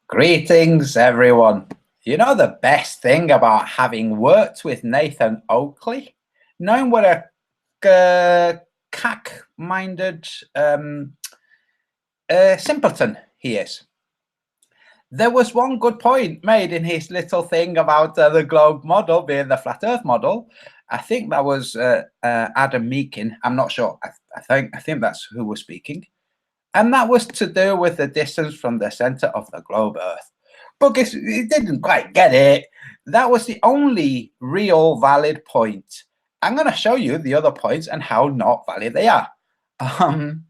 Greetings, everyone. You know the best thing about having worked with Nathan Oakley? Knowing what a cack-minded simpleton he is. There was one good point made in his little thing about the globe model being the flat Earth model. I think that was Adam Meakin. I'm not sure. I think that's who was speaking. And that was to do with the distance from the center of the globe Earth. But he didn't quite get it. That was the only real valid point. I'm going to show you the other points and how not valid they are. And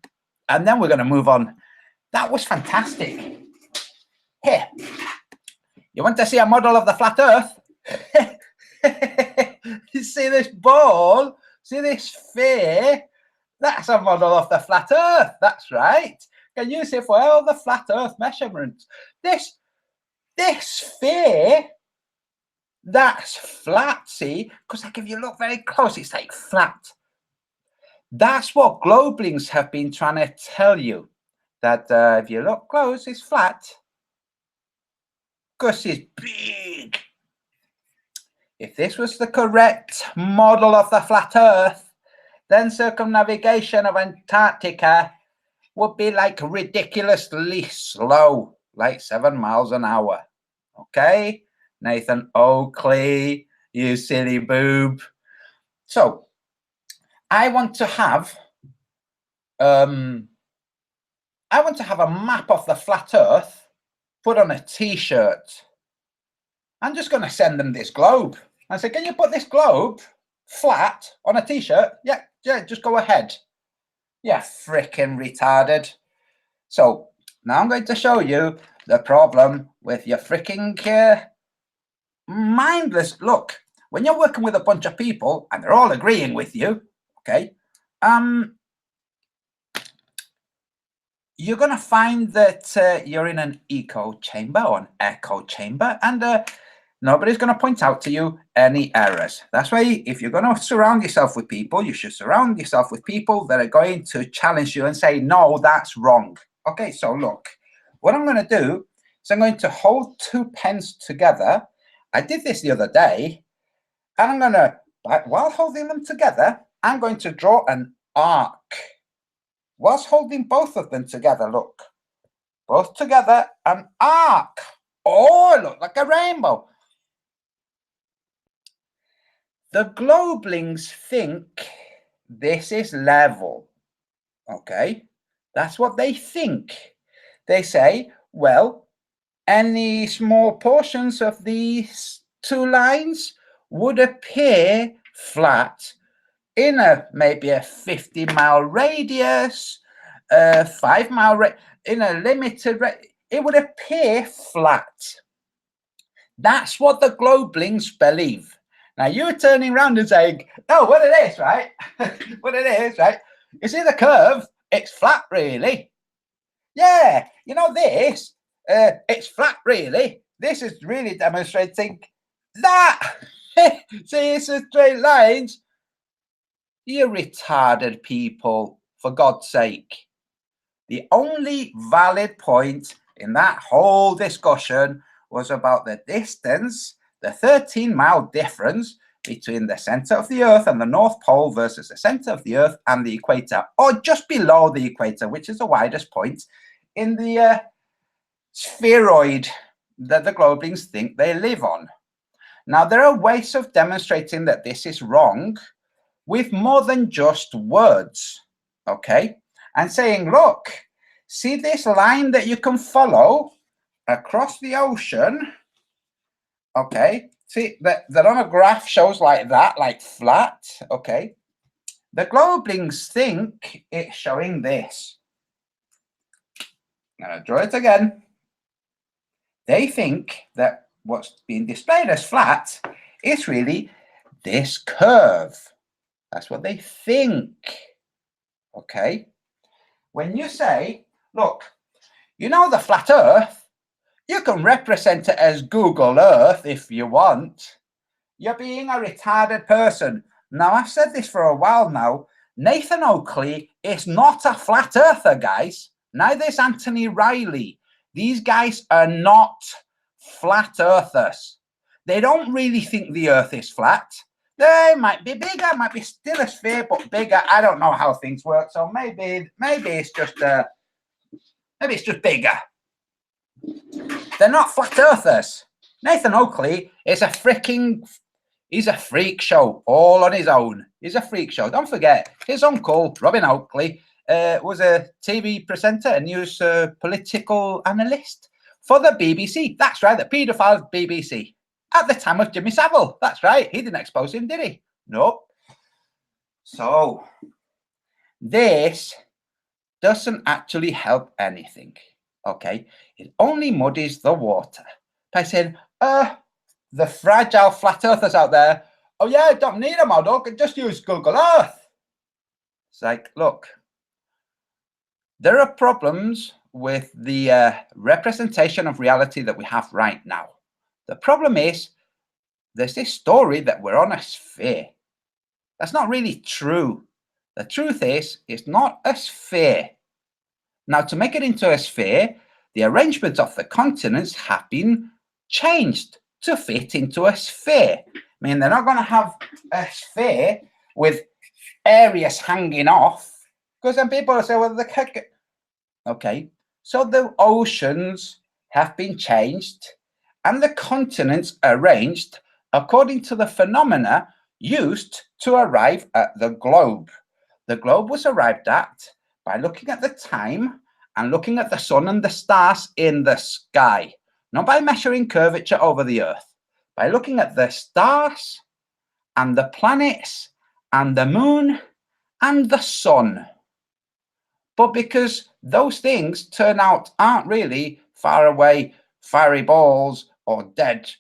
then we're going to move on. That was fantastic. Here, you want to see a model of the flat Earth? You see this ball? See this sphere? That's a model of the flat Earth. That's right. Can use it for all the flat Earth measurements. This sphere, that's flat. See, because like if you look very close, it's like flat. That's what globelings have been trying to tell you. That if you look close, it's flat. Because it's big. If this was the correct model of the flat Earth, then circumnavigation of Antarctica would be like ridiculously slow, like 7 miles an hour. Okay, Nathan Oakley, you silly boob. So I want to have a map of the flat Earth put on a t-shirt. I'm just going to send them this globe. I said, can you put this globe flat on a t-shirt? Yeah, just go ahead. Yeah, freaking retarded. So now I'm going to show you the problem with your freaking mindless. Look, when you're working with a bunch of people and they're all agreeing with you, okay, you're going to find that you're in an echo chamber or an echo chamber, and nobody's going to point out to you any errors. That's why if you're going to surround yourself with people, you should surround yourself with people that are going to challenge you and say, no, that's wrong. Okay, so look, what I'm going to do is I'm going to hold 2 pens together. I did this the other day, and I'm going to, while holding them together, I'm going to draw an arc. Whilst holding both of them together, look, both together, an arc. Oh, it looked like a rainbow. The globelings think this is level, okay? That's what they think. They say, well, any small portions of these 2 lines would appear flat in maybe a 50-mile radius, 5-mile in a limited it would appear flat. That's what the globelings believe. Now you're turning around and saying, no, what it is, right? What it is, right? You see the curve? It's flat, really. Yeah, you know this? It's flat, really. This is really demonstrating that. See, it's a straight lines. You retarded people, for God's sake. The only valid point in that whole discussion was about the distance, the 13-mile difference between the center of the Earth and the North Pole versus the center of the Earth and the equator, or just below the equator, which is the widest point in the spheroid that the globelings think they live on. Now, there are ways of demonstrating that this is wrong with more than just words, okay? And saying, look, see this line that you can follow across the ocean, okay? See that on a graph shows like that, like flat, okay? The globelings think it's showing this. I'm going to draw it again. They think that what's being displayed as flat is really this curve. That's what they think, okay? When you say, look, you know the flat Earth, you can represent it as Google Earth if you want. You're being a retarded person. Now, I've said this for a while now. Nathan Oakley is not a flat earther, guys. Neither is Anthony Riley. These guys are not flat earthers. They don't really think the earth is flat. They might be bigger, might be still a sphere, but bigger. I don't know how things work. So maybe it's just bigger. They're not flat earthers. Nathan Oakley is he's a freak show all on his own. He's a freak show. Don't forget, his uncle, Robin Oakley, was a TV presenter, a news political analyst for the BBC. That's right, the paedophile BBC. At the time of Jimmy Savile. That's right. He didn't expose him, did he? Nope. So, this doesn't actually help anything. Okay? It only muddies the water by saying, the fragile flat earthers out there, oh yeah, don't need a model, just use Google Earth. It's like, look, there are problems with the representation of reality that we have right now. The problem is, there's this story that we're on a sphere. That's not really true. The truth is, it's not a sphere. Now, to make it into a sphere, the arrangement of the continents have been changed to fit into a sphere. I mean, they're not going to have a sphere with areas hanging off, because then people will say, well, okay, so the oceans have been changed and the continents arranged according to the phenomena used to arrive at the globe. The globe was arrived at by looking at the time and looking at the sun and the stars in the sky, not by measuring curvature over the earth, by looking at the stars and the planets and the moon and the sun. But because those things turn out aren't really far away fiery balls or dead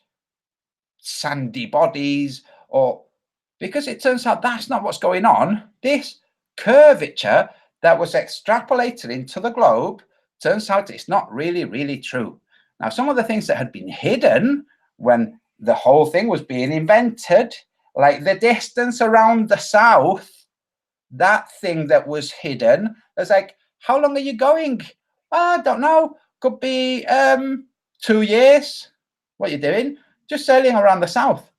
sandy bodies, or because it turns out that's not what's going on, this curvature that was extrapolated into the globe turns out it's not really true. Now, some of the things that had been hidden when the whole thing was being invented, like the distance around the south, that thing that was hidden, was like, how long are you going? I don't know. Could be 2 years. What are you doing? Just sailing around the south.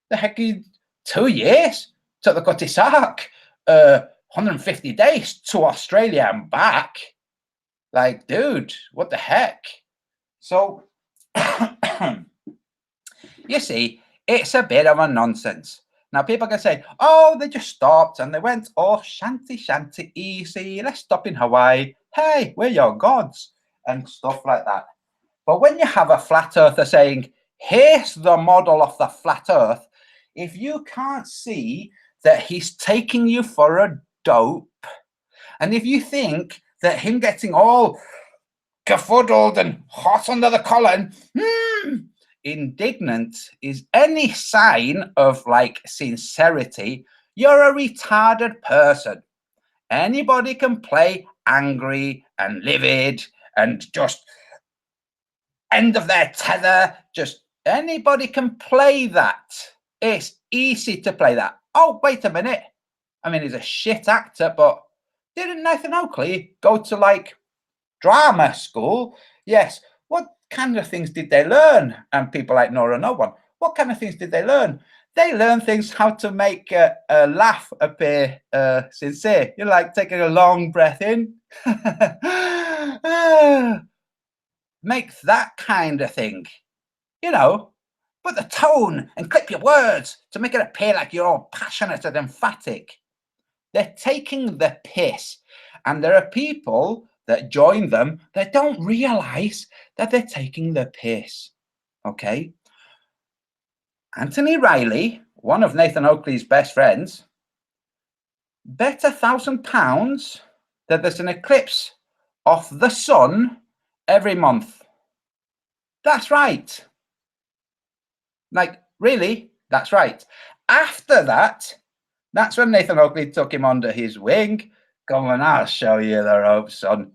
The heck, 2 years? Took the Cutty Sark, 150 days to Australia and back. Like, dude, what the heck? So, you see, it's a bit of a nonsense. Now, people can say, oh, they just stopped and they went, oh, shanty, easy. Let's stop in Hawaii. Hey, we're your gods, and stuff like that. But when you have a flat earther saying, here's the model of the flat earth, if you can't see that he's taking you for a dope, and if you think that him getting all kerfuddled and hot under the collar and indignant is any sign of like sincerity, you're a retarded person. Anybody can play angry and livid and just end of their tether. Just anybody can play that. It's easy to play that. Oh, wait a minute. I mean, he's a shit actor, but didn't Nathan Oakley go to like drama school? Yes. What kind of things did they learn? And people like Nora No One, what kind of things did they learn? They learn things how to make a laugh appear sincere. You're like taking a long breath in. Make that kind of thing, you know, put the tone and clip your words to make it appear like you're all passionate and emphatic. They're taking the piss. And there are people that join them that don't realize that they're taking the piss. Okay. Anthony Riley, one of Nathan Oakley's best friends, bet £1,000 that there's an eclipse of the sun every month. That's right. Like, really? That's right. After that, that's when Nathan Oakley took him under his wing. Come on, I'll show you the ropes, son.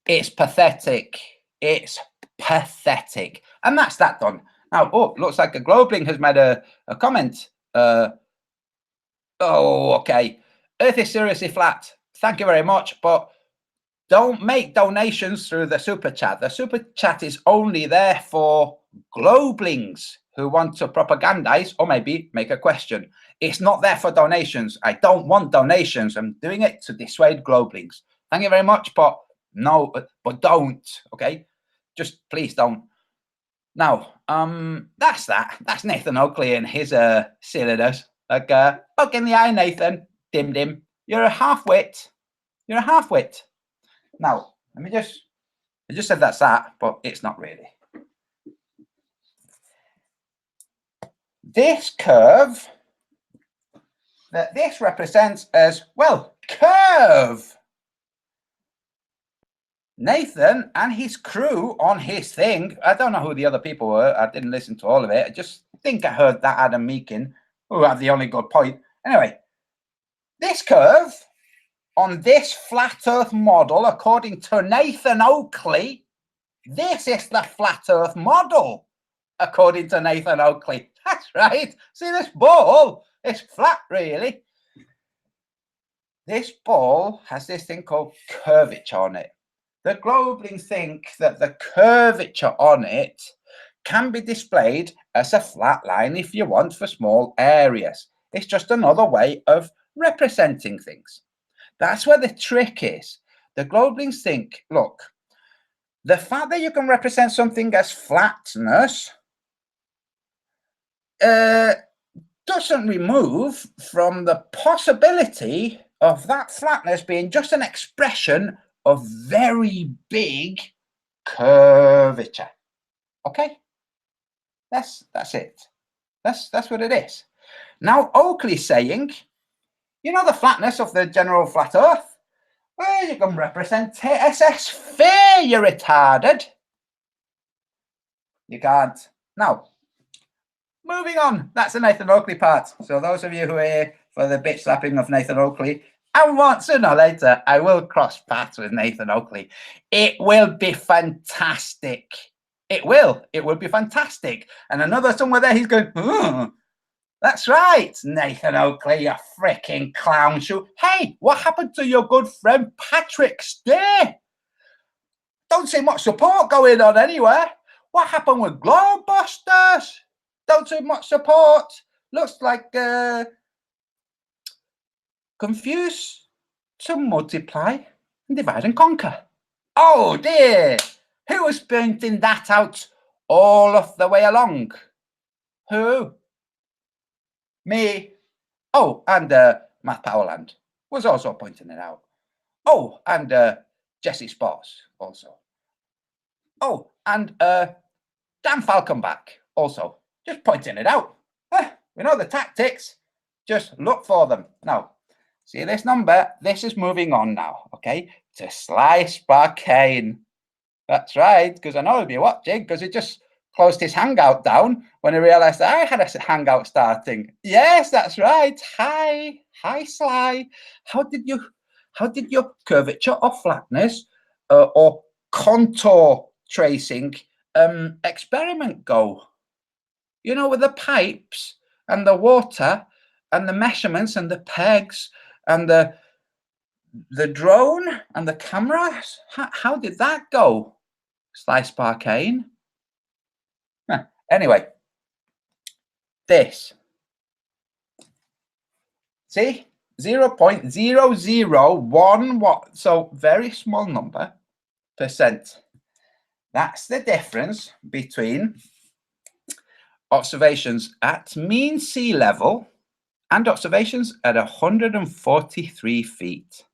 It's pathetic. It's pathetic. And that's that done. Now, oh, looks like a Globling has made a comment. Oh, okay. Earth is seriously flat. Thank you very much. But don't make donations through the super chat. The super chat is only there for Globlings who want to propagandize or maybe make a question. It's not there for donations. I don't want donations. I'm doing it to dissuade Globlings. Thank you very much, but no, but don't, okay? Just please don't. Now, that's that. That's Nathan Oakley and his silliness. Like, poke in the eye, Nathan. Dim dim. You're a half-wit. You're a half-wit. Now, let me just, I just said that's that, but it's not really. This curve that this represents as, well, curve. Nathan and his crew on his thing, I don't know who the other people were. I didn't listen to all of it. I just think I heard that Adam Meakin, who had the only good point. Anyway, this curve on this flat earth model, according to Nathan Oakley, this is the flat earth model, according to Nathan Oakley. That's right. See this ball? It's flat, really. This ball has this thing called curvature on it. The Globlings think that the curvature on it can be displayed as a flat line if you want for small areas. It's just another way of representing things. That's where the trick is. The Globlings think, look, the fact that you can represent something as flatness doesn't remove from the possibility of that flatness being just an expression of very big curvature. Okay, that's it. That's what it is. Now Oakley's saying, you know, the flatness of the general flat Earth. Well, you can represent it as a sphere, you retarded. You can't. Now, moving on. That's the Nathan Oakley part. So those of you who are here for the bitch slapping of Nathan Oakley, and once sooner or later, I will cross paths with Nathan Oakley. It will be fantastic. It will. It will be fantastic. And another somewhere there, he's going, that's right, Nathan Oakley, you freaking clown shoe. Hey, what happened to your good friend Patrick Stay? Don't see much support going on anywhere. What happened with Globebusters? Don't see much support. Looks like confuse to multiply and divide and conquer. Oh dear, who was pointing that out all of the way along? Who? Me. Oh, and Matt Powerland was also pointing it out. Oh, and Jesse Sports also. Oh, and Dan Falconback also. Just pointing it out. We know the tactics. Just look for them. Now, see this number? This is moving on now, okay? To Sly Sparkane. That's right, because I know he'll be watching, because he just closed his hangout down when he realized that I had a hangout starting. Yes, that's right. Hi, Sly. How did your curvature or flatness or contour tracing experiment go? You know, with the pipes and the water and the measurements and the pegs and the drone and the cameras. How did that go, Sly Sparkane? Anyway, this. See? 0.001 watt. So very small number percent. That's the difference between observations at mean sea level and observations at 143 feet.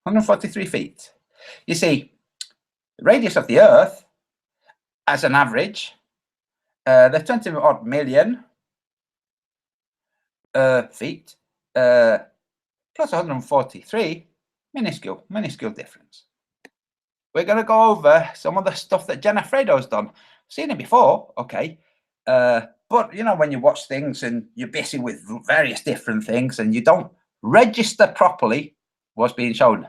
143 feet. You see, the radius of the Earth, as an average, the 20 odd million feet plus 143, minuscule difference. We're going to go over some of the stuff that Jenna Fredo's done. Seen it before, okay, but you know, when you watch things and you're busy with various different things and you don't register properly what's being shown,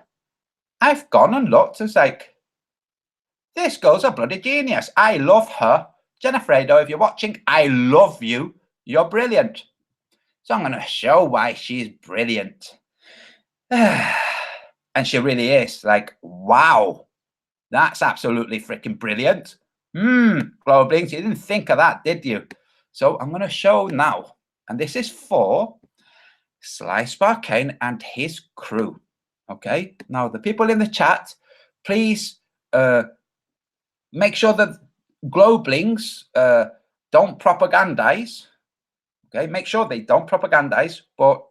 I've gone and looked and it's like, this girl's a bloody genius. I love her. Jenna Fredo, if you're watching, I love you. You're brilliant. So I'm going to show why she's brilliant. And she really is like, wow, that's absolutely freaking brilliant. Globlings, you didn't think of that, did you? So I'm going to show now. And this is for Sly Sparkane and his crew. Okay, now the people in the chat, please make sure that Globlings don't propagandize. Okay, make sure they don't propagandize, but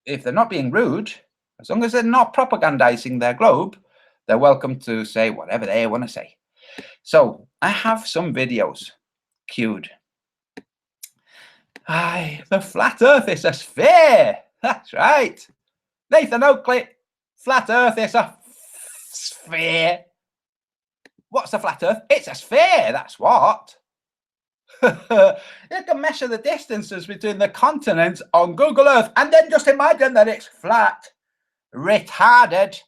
if they're not being rude, as long as they're not propagandizing their globe, they're welcome to say whatever they want to say. So I have some videos queued. Aye, the flat earth is a sphere. That's right. Nathan Oakley, flat earth is a sphere. What's a flat earth? It's a sphere, that's what. You can measure the distances between the continents on Google Earth and then just imagine that it's flat. Retarded.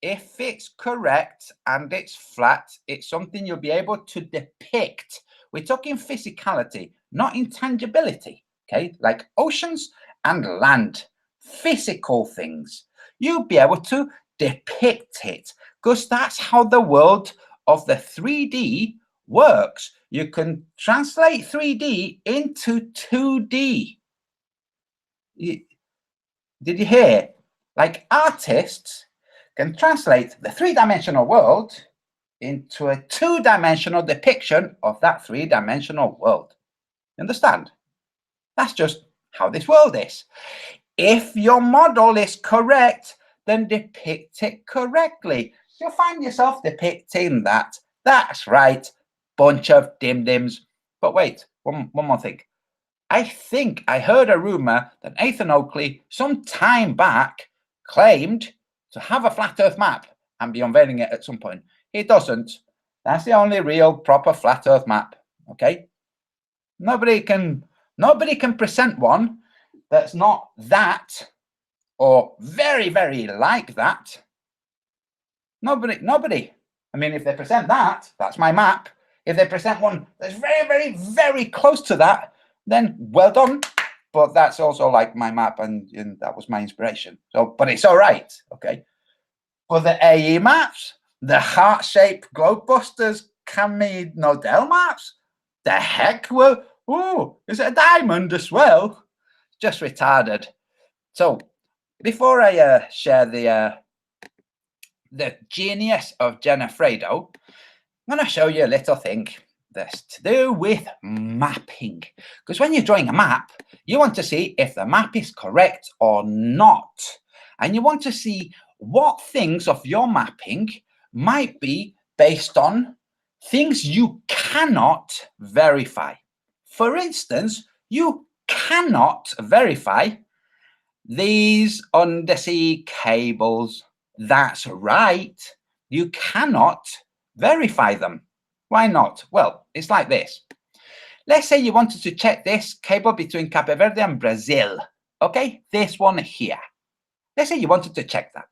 If it's correct and it's flat, it's something you'll be able to depict. We're talking physicality, not intangibility, okay? Like oceans and land, physical things. You'll be able to depict it because that's how the world of the 3D works. You can translate 3D into 2D. Did you hear? Like artists can translate the three-dimensional world into a two-dimensional depiction of that three-dimensional world. You understand? That's just how this world is. If your model is correct, then depict it correctly. You'll find yourself depicting that. That's right, bunch of dim-dims. But wait, one more thing. I think I heard a rumor that Nathan Oakley some time back claimed to have a flat earth map and be unveiling it at some point. He doesn't. That's the only real proper flat earth map. Okay. Nobody can present one that's not that or very, very like that. Nobody. I mean, if they present that, that's my map. If they present one that's very, very, very close to that, then well done. But that's also like my map, and that was my inspiration. So, but it's all right, okay? For the AE maps, the heart-shaped Globebusters Camille Nodell maps, the heck? Well, oh, is it a diamond as well? Just retarded. So, before I share the genius of Jenna Fredo, I'm going to show you a little thing that's to do with mapping. Because when you're drawing a map, you want to see if the map is correct or not. And you want to see what things of your mapping might be based on things you cannot verify. For instance, you cannot verify these undersea cables. That's right. You cannot verify them. Why not? Well, it's like this. Let's say you wanted to check this cable between Cape Verde and Brazil. Okay, this one here. Let's say you wanted to check that.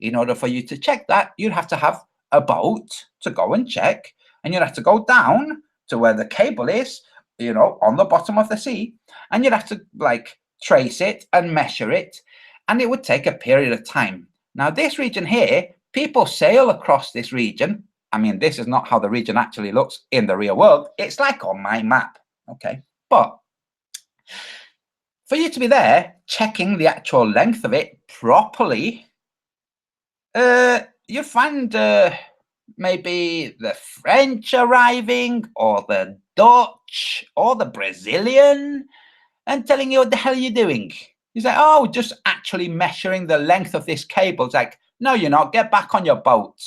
In order for you to check that, you'd have to have a boat to go and check, and you'd have to go down to where the cable is, on the bottom of the sea, and you'd have to like trace it and measure it, and it would take a period of time. Now, this region here, people sail across this region. I mean, this is not how the region actually looks in the real world. It's like on my map, okay? But for you to be there, checking the actual length of it properly, you find maybe the French arriving, or the Dutch, or the Brazilian, and telling you what the hell you're doing. You say, oh, just actually measuring the length of this cable. It's like, no, you're not. Get back on your boat.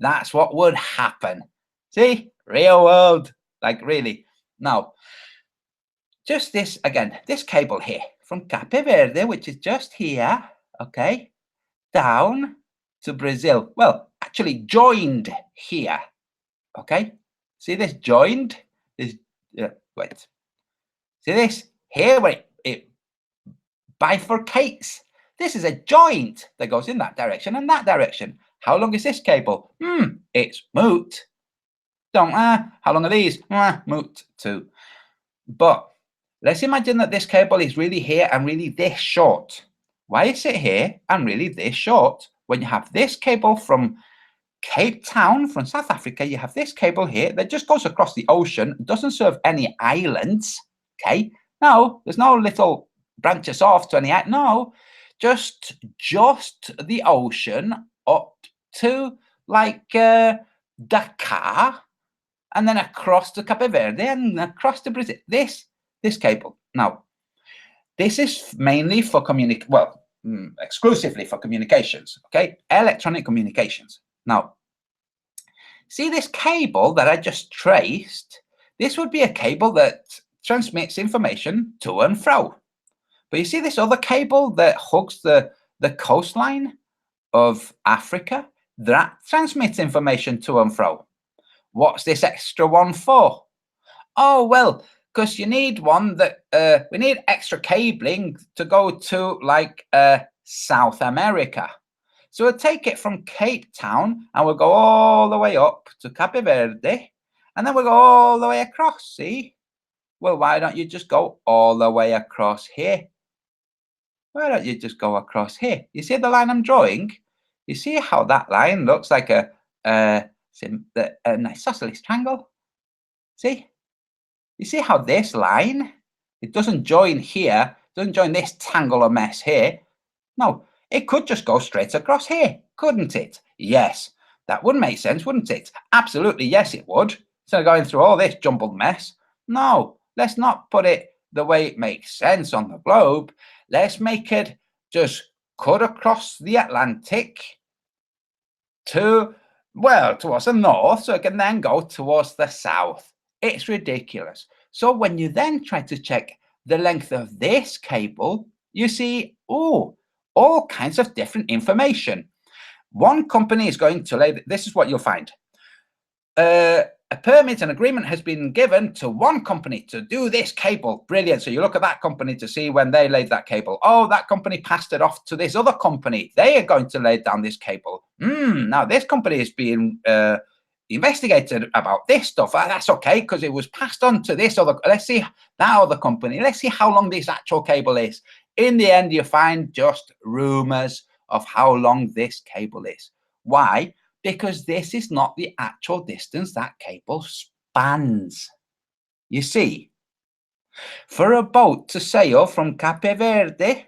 That's what would happen. See? Real world. Like, really. Now, just this, again, this cable here from Cape Verde, which is just here, okay, down to Brazil. Well, actually joined here, okay? See this joined? This, wait. See this? Here, where it bifurcates. This is a joint that goes in that direction and that direction. How long is this cable? It's moot. How long are these? Moot too. But let's imagine that this cable is really here and really this short. Why is it here and really this short? when you have this cable from Cape Town, from South Africa, you have this cable here that just goes across the ocean, doesn't serve any islands, okay? No, there's no little branches off to any, no, just the ocean up to like Dakar, and then across to Cape Verde and across to Brazil. This cable. Now, this is mainly for exclusively for communications, okay? Electronic communications. Now, see this cable that I just traced? This would be a cable that transmits information to and fro. But you see this other cable that hugs the coastline of Africa? That transmits information to and fro. What's this extra one for? Oh, well, because you need one that we need extra cabling to go to like South America. So we'll take it from Cape Town and we'll go all the way up to Cape Verde, and then we'll go all the way across, see? Well, why don't you just go all the way across here? Why don't you just go across here? You see the line I'm drawing? You see how that line looks like a isosceles triangle? See? You see how this line, it doesn't join here, doesn't join this tangle of mess here. No, it could just go straight across here, couldn't it? Yes, that would make sense, wouldn't it? Absolutely, yes, it would. Instead of going through all this jumbled mess. No, let's not put it the way it makes sense on the globe. Let's make it just cut across the Atlantic towards the north, so it can then go towards the south. It's ridiculous. So when you then try to check the length of this cable, you see, all kinds of different information. One company is going to lay, this is what you'll find. A permit and agreement has been given to one company to do this cable. Brilliant. So you look at that company to see when they laid that cable. Oh, that company passed it off to this other company. They are going to lay down this cable. Now this company is being investigated about this stuff. That's okay, because it was passed on to this other. Let's see that other company. Let's see how long this actual cable is. In the end, you find just rumors of how long this cable is. Why? Because this is not the actual distance that cable spans. You see, for a boat to sail from Cape Verde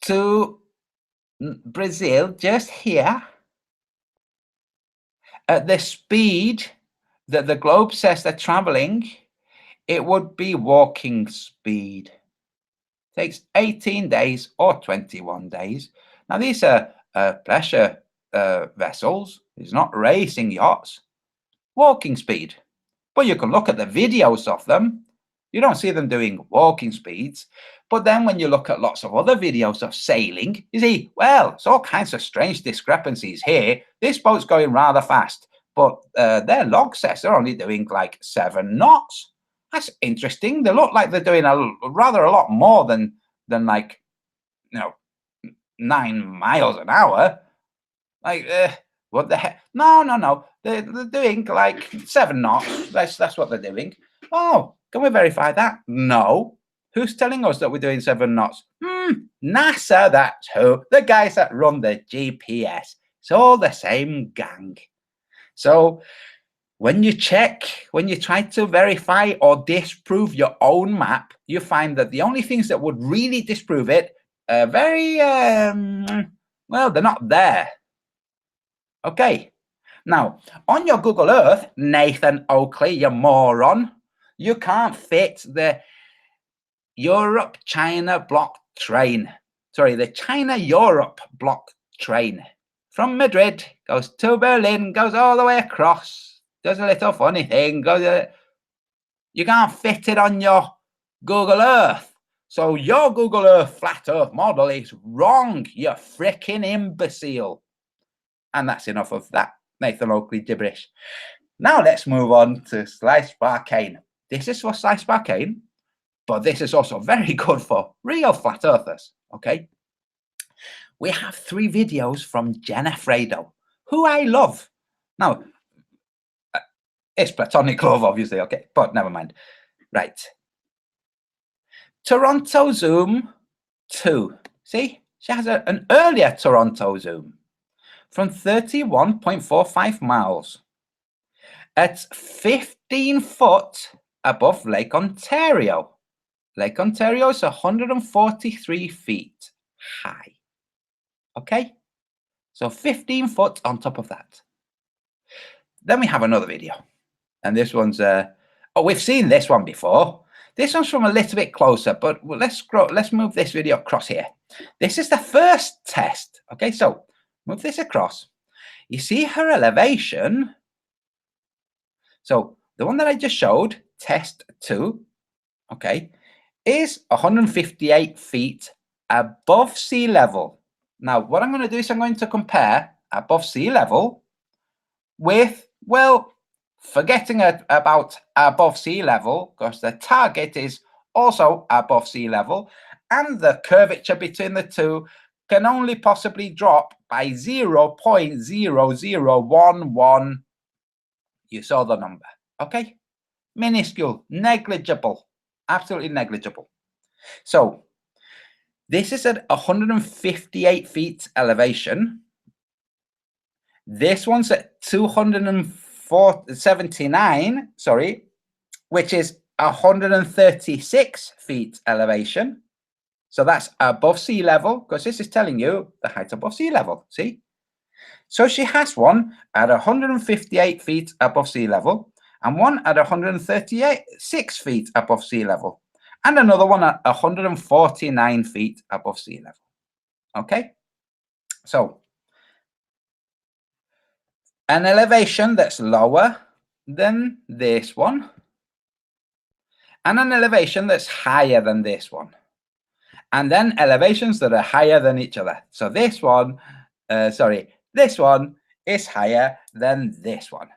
to Brazil, just here, at the speed that the globe says they're traveling, it would be walking speed. Takes 18 days or 21 days. Now, these are pleasure vessels. It's not racing yachts. Walking speed. But you can look at the videos of them. You don't see them doing walking speeds. But then when you look at lots of other videos of sailing, you see, well, it's all kinds of strange discrepancies here. This boat's going rather fast, but their log says they're only doing like 7 knots. That's interesting. They look like they're doing a lot more than like, 9 miles an hour. Like, what the heck? No. They're doing like 7 knots. That's what they're doing. Oh, can we verify that? No. Who's telling us that we're doing 7 knots? NASA, that's who. The guys that run the GPS. It's all the same gang. So when you try to verify or disprove your own map, you find that the only things that would really disprove it are they're not there. Okay. Now, on your Google Earth, Nathan Oakley, you moron, you can't fit the Europe-China block train. Sorry, the China-Europe block train. From Madrid, goes to Berlin, goes all the way across, does a little funny thing, you can't fit it on your Google Earth. So your Google Earth flat Earth model is wrong, you freaking imbecile. And that's enough of that Nathan Oakley gibberish. Now let's move on to Slice Barcane. This is for Slice Barcane, but this is also very good for real flat earthers, okay? We have 3 videos from Jenna Fredo, who I love. Now, it's platonic love, obviously, okay, but never mind. Right. Toronto Zoom 2. See? She has an earlier Toronto zoom from 31.45 miles at 15 foot above Lake Ontario. Lake Ontario is 143 feet high. Okay? So 15 foot on top of that. Then we have another video. And this one's, oh, we've seen this one before. This one's from a little bit closer, but let's move this video across here. This is the first test. Okay, so move this across. You see her elevation. So the one that I just showed, test 2, okay, is 158 feet above sea level. Now, what I'm going to do is I'm going to compare above sea level with, well, forgetting about above sea level, because the target is also above sea level, and the curvature between the two can only possibly drop by 0.0011. You saw the number, okay? Minuscule, negligible, absolutely negligible. So this is at 158 feet elevation. This one's at 279, sorry, which is 136 feet elevation. So that's above sea level, because this is telling you the height above sea level, see? So she has one at 158 feet above sea level, and one at 136 feet above sea level, and another one at 149 feet above sea level. Okay? So an elevation that's lower than this one, and an elevation that's higher than this one, and then elevations that are higher than each other. So this one, this one is higher than this one.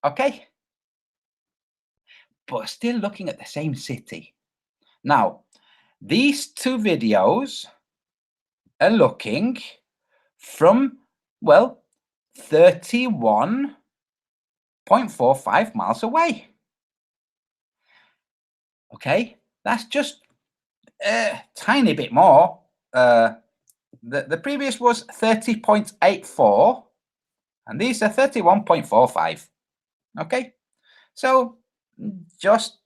Okay? But still looking at the same city. Now, these two videos are looking from, well, 31.45 miles away. Okay, that's just a tiny bit more. The previous was 30.84, and these are 31.45. Okay, so just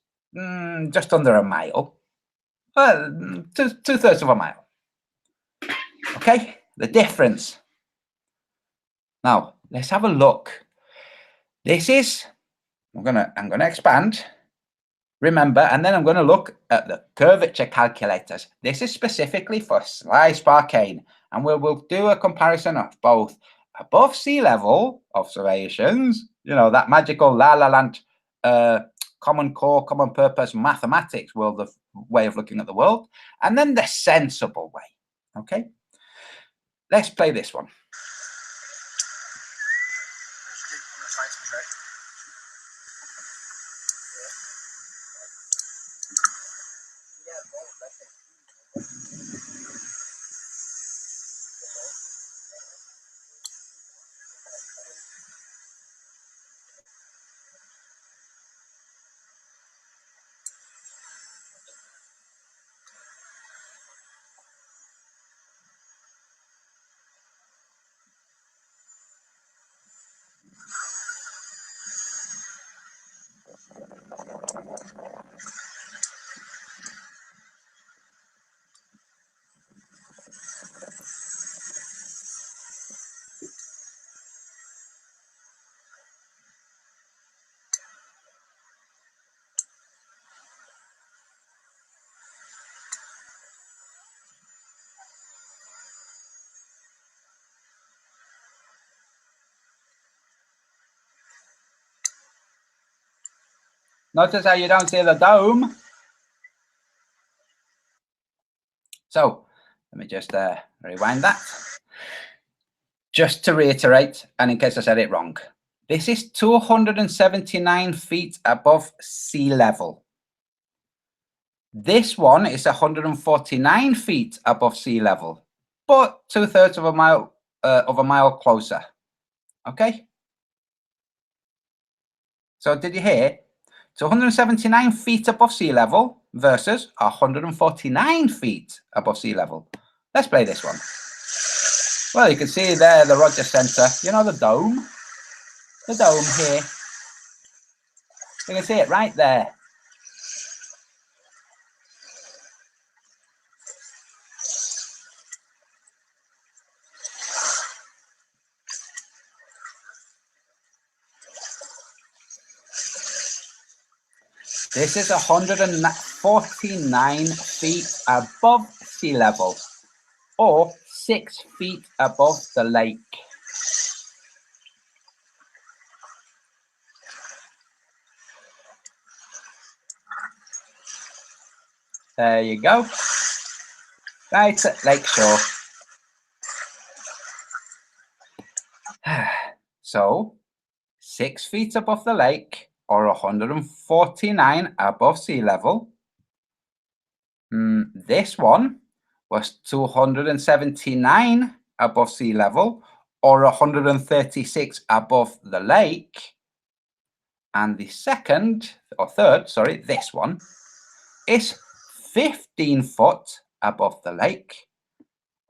under a mile. Well, two-thirds of a mile. Okay, the difference. Now let's have a look. This is, I'm gonna expand. Remember, and then I'm going to look at the curvature calculators. This is specifically for Slice Barcane, and we'll do a comparison of both above sea level observations, you know, that magical La La Land, common core, common purpose mathematics way of looking at the world, and then the sensible way. Okay, let's play this one. Notice how you don't see the dome. So let me just rewind that. Just to reiterate, and in case I said it wrong, this is 279 feet above sea level. This one is 149 feet above sea level, but two-thirds of a mile closer. Okay? So did you hear? 279 feet above sea level versus 149 feet above sea level. Let's play this one. Well, you can see there the Roger Centre. You know the dome? The dome here. You can see it right there. This is 149 feet above sea level, or 6 feet above the lake. There you go. Right at Lakeshore. So, 6 feet above the lake, or 149 above sea level. This one was 279 above sea level, or 136 above the lake. And the second, or third, sorry, this one is 15 foot above the lake,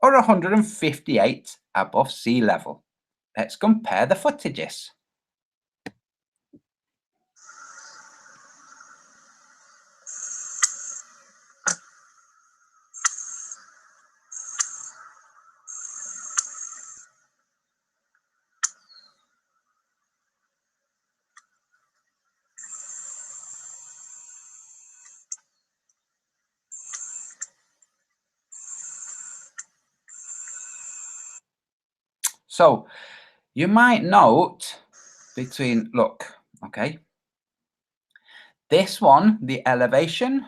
or 158 above sea level. Let's compare the footages. So you might note between, look, okay, this one, the elevation,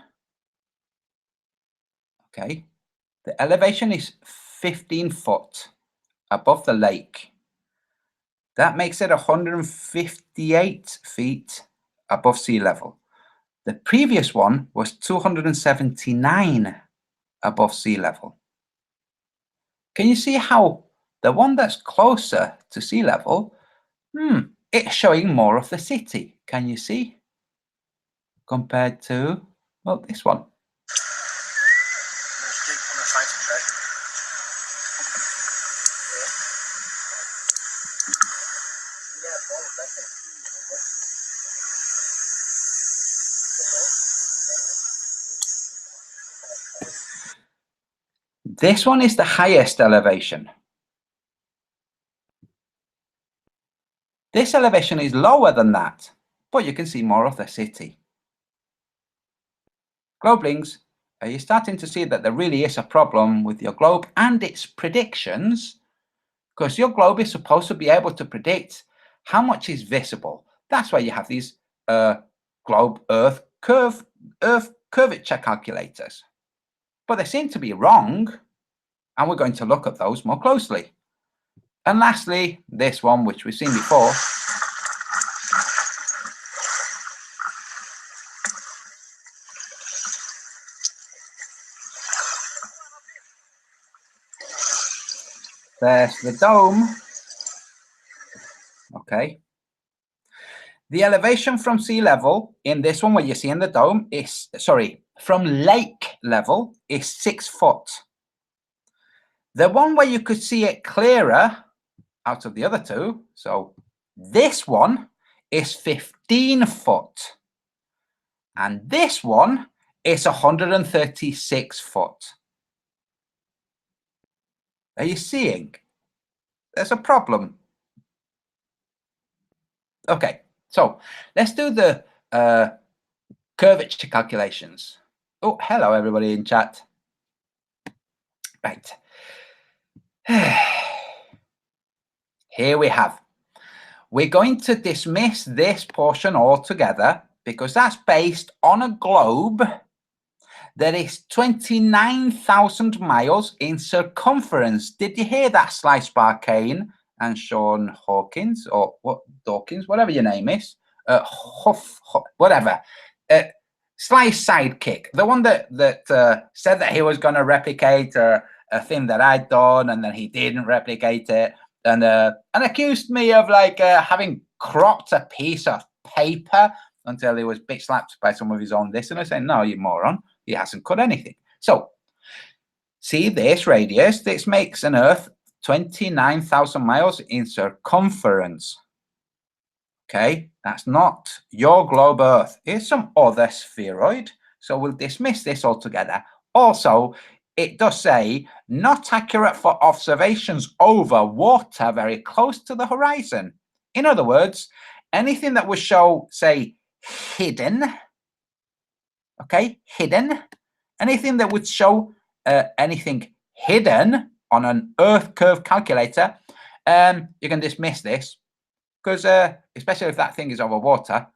okay, the elevation is 15 foot above the lake. That makes it 158 feet above sea level. The previous one was 279 above sea level. Can you see how the one that's closer to sea level, it's showing more of the city. Can you see? Compared to, well, this one. This one is the highest elevation. This elevation is lower than that, but you can see more of the city. Globelings, are you starting to see that there really is a problem with your globe and its predictions? Because your globe is supposed to be able to predict how much is visible. That's why you have these globe Earth curvature calculators. But they seem to be wrong, and we're going to look at those more closely. And lastly, this one, which we've seen before. There's the dome. Okay. The elevation from sea level in this one, where you see in the dome, is, sorry, from lake level is 6 foot. The one where you could see it clearer out of the other two, so this one is 15 foot. And this one is 136 foot. Are you seeing? There's a problem. Okay, so let's do the curvature calculations. Oh, hello, everybody in chat. Right. Here we have. We're going to dismiss this portion altogether because that's based on a globe that is 29,000 miles in circumference. Did you hear that, Slice Barkane and Sean Hawkins, or what, Dawkins, whatever your name is, whatever. Slice Sidekick, the one that said that he was going to replicate a thing that I'd done, and then he didn't replicate it, and accused me of like having cropped a piece of paper until he was bitch slapped by some of his own listeners, saying, "No, you moron, he hasn't cut anything." So, see this radius, this makes an Earth 29,000 miles in circumference. Okay, that's not your globe Earth. It's some other spheroid. So we'll dismiss this altogether. Also, it does say not accurate for observations over water very close to the horizon. In other words, anything that would show, say, hidden, okay, hidden, anything that would show anything hidden on an Earth curve calculator, you can dismiss this because especially if that thing is over water,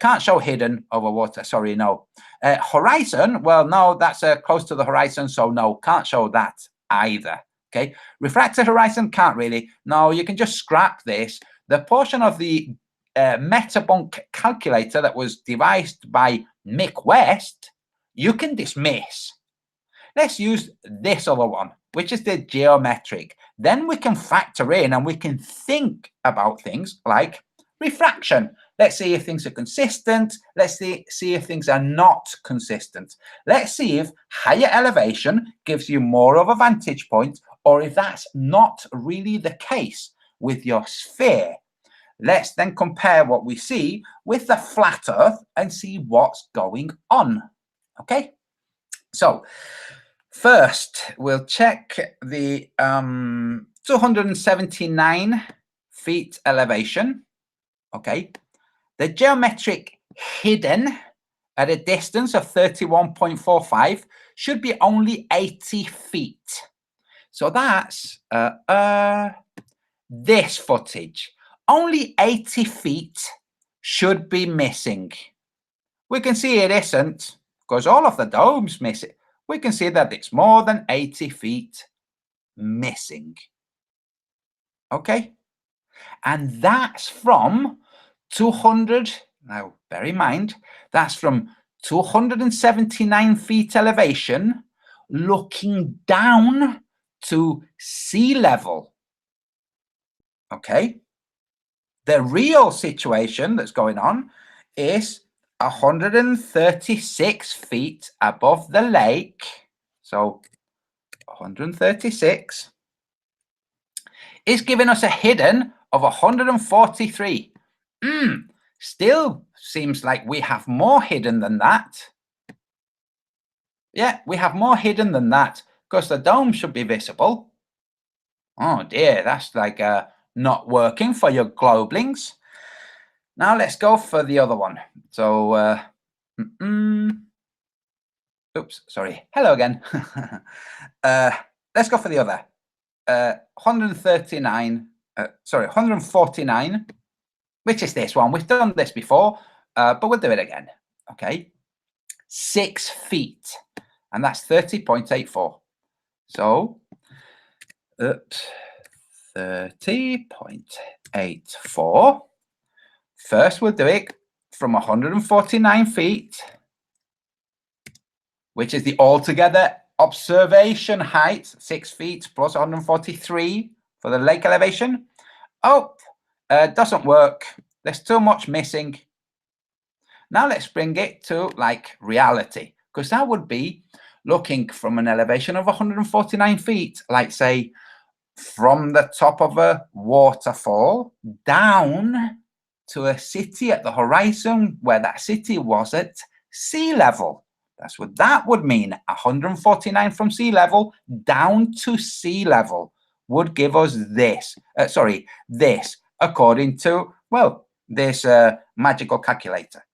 can't show hidden over water. Sorry, no. Horizon, well, no, that's close to the horizon, so no, can't show that either. Okay, refracted horizon, can't really. No, you can just scrap this. The portion of the Metabunk calculator that was devised by Mick West, you can dismiss. Let's use this other one, which is the geometric. Then we can factor in and we can think about things like refraction. Let's see if things are consistent. Let's see if things are not consistent. Let's see if higher elevation gives you more of a vantage point, or if that's not really the case with your sphere. Let's then compare what we see with the flat Earth and see what's going on. Okay, so first we'll check the 279 feet elevation. Okay, the geometric hidden at a distance of 31.45 should be only 80 feet. So that's this footage. Only 80 feet should be missing. We can see it isn't because all of the domes miss it. We can see that it's more than 80 feet missing. Okay, and that's from 200. Now, bear in mind, that's from 279 feet elevation, looking down to sea level. Okay, the real situation that's going on is 136 feet above the lake. So 136 is giving us a hidden of 143. Still seems like we have more hidden than that. Yeah, we have more hidden than that because the dome should be visible. Oh dear, that's like not working for your globelings. Now let's go for the other one. So, oops, sorry. Hello again. Let's go for the other. 149, which is this one. We've done this before, but we'll do it again. Okay, 6 feet, and that's 30.84. So, 30.84. First, we'll do it from 149 feet, which is the altogether observation height, 6 feet plus 143 for the lake elevation. Oh, doesn't work. There's too much missing. Now let's bring it to like reality, because that would be looking from an elevation of 149 feet, like say from the top of a waterfall down to a city at the horizon where that city was at sea level. That's what that would mean. 149 from sea level down to sea level would give us this. This according to, well, this magical calculator.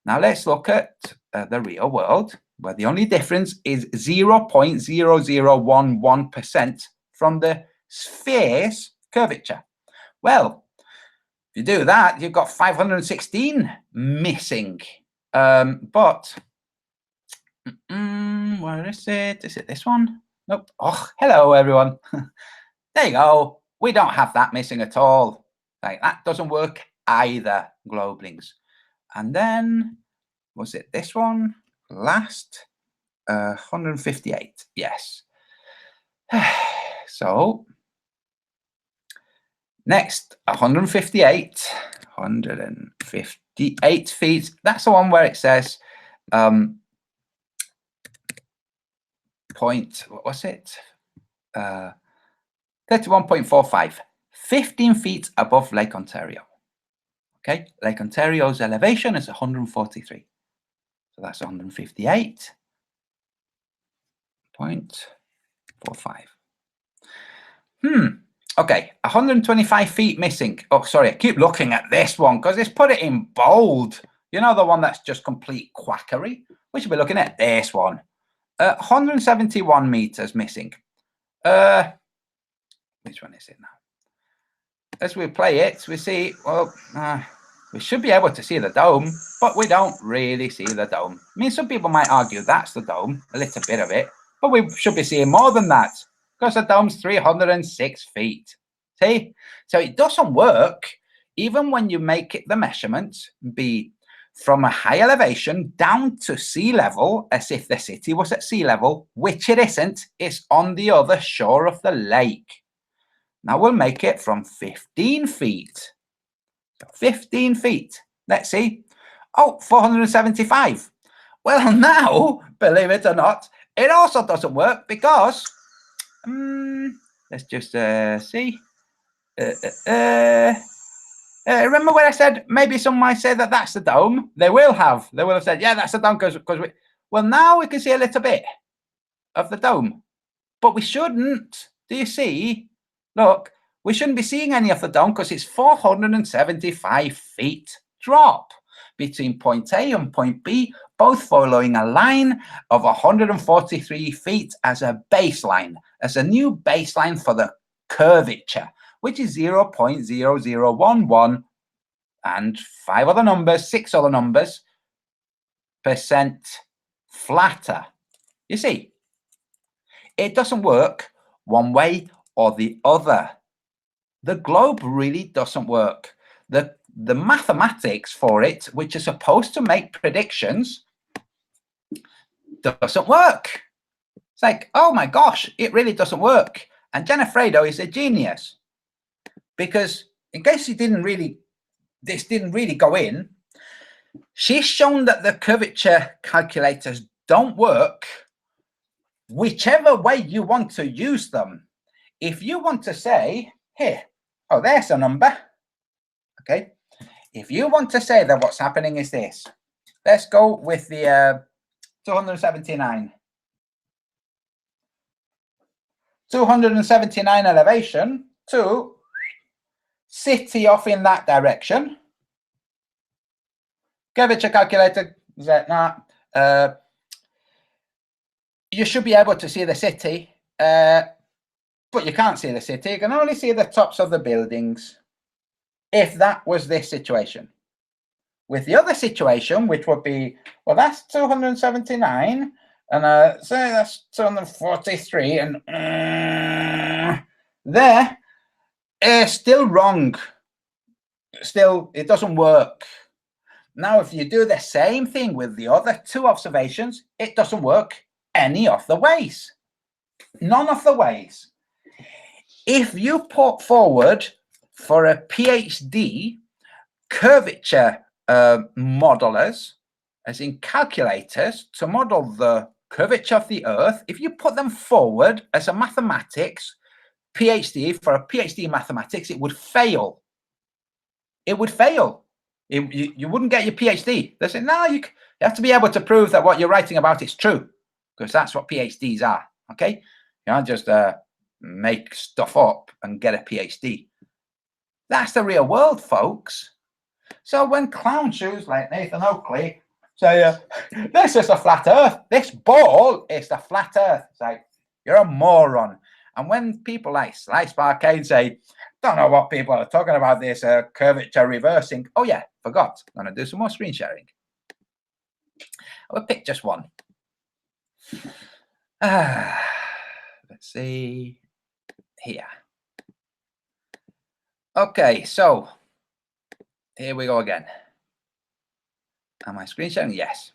Now let's look at the real world, where the only difference is 0.0011% from the sphere's curvature. Well, if you do that, you've got 516 missing. But where is it? Is it this one? Nope. Oh, hello, everyone. There you go. We don't have that missing at all. Like, that doesn't work either, globelings. And then, was it this one? Last, 158. Yes. So, next, 158. 158 feet. That's the one where it says, point, what was it? 31.45, 15 feet above Lake Ontario. Okay, Lake Ontario's elevation is 143. So that's 158.45. Okay, 125 feet missing. Oh, sorry, I keep looking at this one because it's put it in bold. You know, the one that's just complete quackery? We should be looking at this one. 171 meters missing. Which one is it now? As we play it, we see, well, we should be able to see the dome, but we don't really see the dome. I mean, some people might argue that's the dome, a little bit of it, but we should be seeing more than that because the dome's 306 feet. See? So it doesn't work even when you make it the measurements be from a high elevation down to sea level, as if the city was at sea level, which it isn't. It's on the other shore of the lake. Now we'll make it from 15 feet. 15 feet. Let's see. Oh, 475. Well, now, believe it or not, it also doesn't work because, let's just see. Remember when I said maybe some might say that that's the dome? They will have said, yeah, that's the dome because well, now we can see a little bit of the dome, but we shouldn't. Do you see? Look, we shouldn't be seeing any of the dome because it's 475 feet drop between point A and point B, both following a line of 143 feet as a baseline, as a new baseline for the curvature, which is 0.0011 and 5 other numbers, 6 other numbers, percent flatter. You see, it doesn't work one way or the other. The globe really doesn't work. The mathematics for it, which is supposed to make predictions, doesn't work. It's like, oh my gosh, it really doesn't work. And Jenna Fredo is a genius because in case this didn't really go in, she's shown that the curvature calculators don't work whichever way you want to use them. If you want to say, here, oh, there's a number. Okay. If you want to say that what's happening is this, let's go with the 279. 279 elevation to city off in that direction. Curvature calculator, you should be able to see the city, but you can't see the city. You can only see the tops of the buildings. If that was this situation. With the other situation, which would be, well, that's 279, and so that's 243, and there, still wrong. Still, it doesn't work. Now, if you do the same thing with the other two observations, it doesn't work any of the ways. None of the ways. If you put forward for a PhD curvature modelers, as in calculators, to model the curvature of the Earth, if you put them forward as a mathematics PhD for a PhD in mathematics, it would fail. It would fail. You wouldn't get your PhD. They say, no, you have to be able to prove that what you're writing about is true, because that's what PhDs are. Okay, you can't just make stuff up and get a PhD. That's the real world, folks. So when clown shoes like Nathan Oakley say, this is a flat Earth, this ball is the flat Earth, it's like, you're a moron. And when people like Slice Barcade say, don't know what people are talking about, this curvature reversing. Oh yeah, forgot. I'm going to do some more screen sharing. I'll pick just one. Let's see here. Okay, so here we go again. Am I screen sharing? Yes.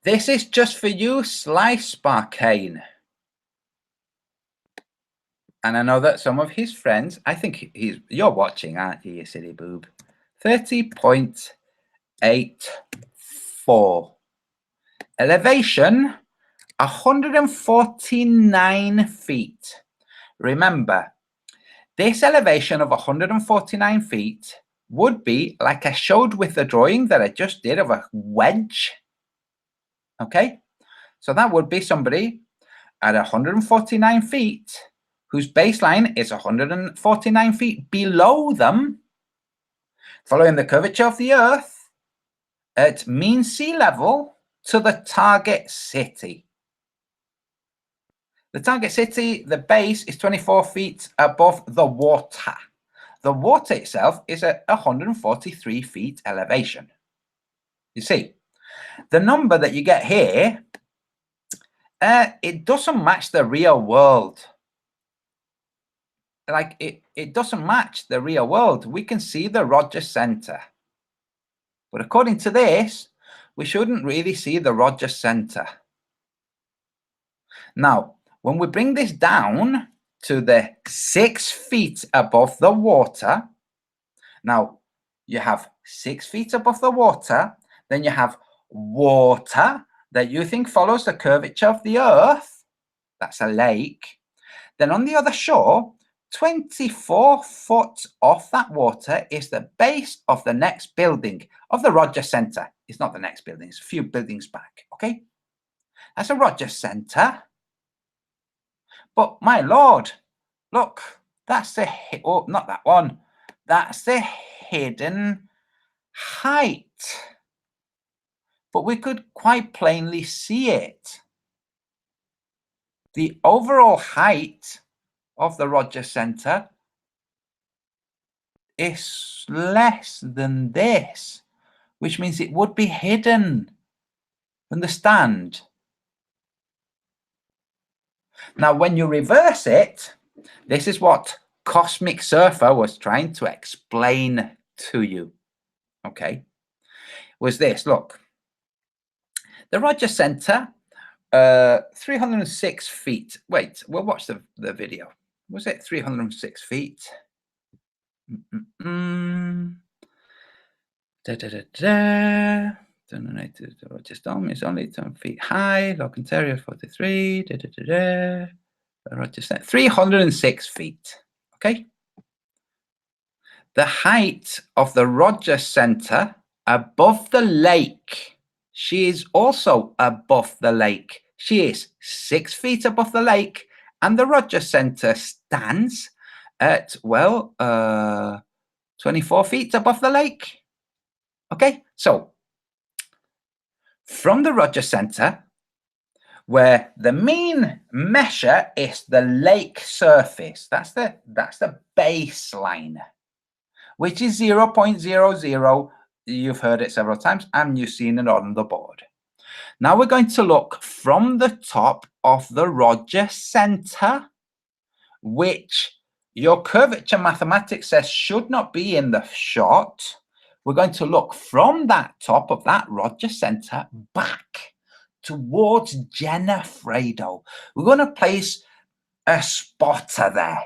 This is just for you, Slice Barcane. And I know that some of his friends, I think you're watching, aren't you, you silly boob? 30.84. Elevation, 149 feet. Remember, this elevation of 149 feet would be like I showed with the drawing that I just did of a wedge. Okay, so that would be somebody at 149 feet whose baseline is 149 feet below them, following the curvature of the Earth at mean sea level to the target city. The target city, the base is 24 feet above the water. The water itself is at 143 feet elevation. You see, the number that you get here, it doesn't match the real world. Like it doesn't match the real world. We can see the Rogers Center. But according to this, we shouldn't really see the Rogers Center. Now, when we bring this down to the 6 feet above the water, now you have 6 feet above the water, then you have water that you think follows the curvature of the Earth. That's a lake. Then on the other shore, 24 foot off that water is the base of the next building of the Rogers Center. It's not the next building, it's a few buildings back, okay? That's a Rogers Center. But my Lord, look, that's the, oh, not that one. That's the hidden height. But we could quite plainly see it. The overall height of the Rogers Center is less than this, which means it would be hidden. Understand? Now, when you reverse it, this is what Cosmic Surfer was trying to explain to you. Okay? Was this, look. The Rogers Center, 306 feet. Wait, we'll watch the video. Was it 306 feet? Donated to Rogers Dome is only 10 feet high. Lock Ontario 43. Rogers Center 306 feet. Okay. The height of the Rogers Center above the lake. She is also above the lake. She is 6 feet above the lake, and the Rogers Center stands at, well, 24 feet above the lake. Okay, so from the Rogers Center, where the mean measure is the lake surface, that's the baseline, which is 0.00. You've heard it several times, and you've seen it on the board. Now we're going to look from the top of the Rogers Center, which your curvature mathematics says should not be in the shot. We're going to look from that top of that Rogers Center back towards Genefredo. We're going to place a spotter there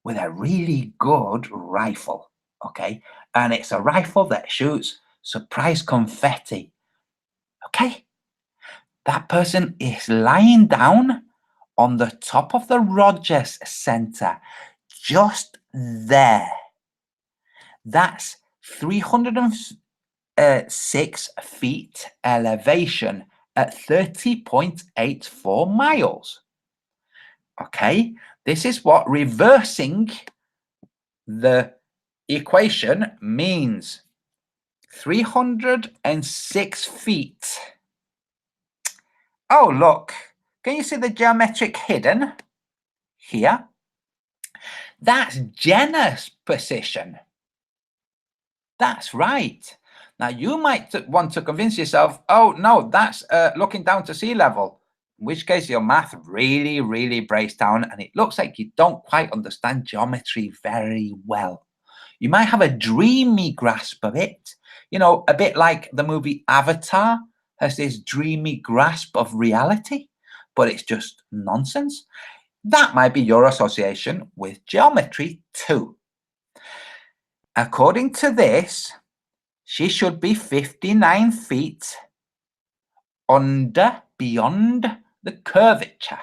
with a really good rifle, okay? And it's a rifle that shoots surprise confetti, okay? That person is lying down on the top of the Rogers Center, just there. That's 306 feet elevation at 30.84 miles. Okay, this is what reversing the equation means. 306 feet. Oh, look, can you see the geometric hidden here? That's Jenna's position. That's right. Now, you might want to convince yourself, oh, no, that's looking down to sea level, in which case your math really, really breaks down, and it looks like you don't quite understand geometry very well. You might have a dreamy grasp of it, you know, a bit like the movie Avatar has this dreamy grasp of reality, but it's just nonsense. That might be your association with geometry too. According to this, she should be 59 feet beyond the curvature.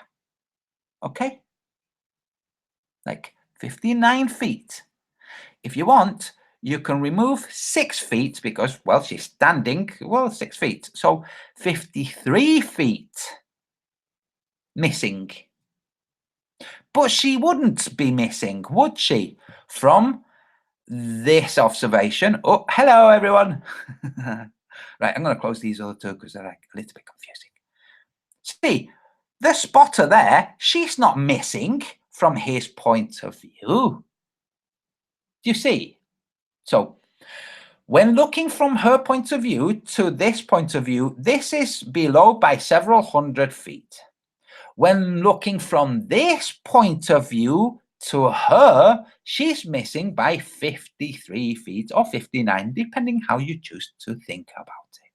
Okay? like 59 feet. If you want, you can remove 6 feet because, well, she's standing, well, 6 feet. So 53 feet missing. But she wouldn't be missing, would she? From this observation. Oh, hello, everyone. Right, I'm going to close these other two because they're like a little bit confusing. See, the spotter there, she's not missing from his point of view. Do you see? So when looking from her point of view to this point of view, this is below by several hundred feet. When looking from this point of view to her, she's missing by 53 feet or 59, depending how you choose to think about it.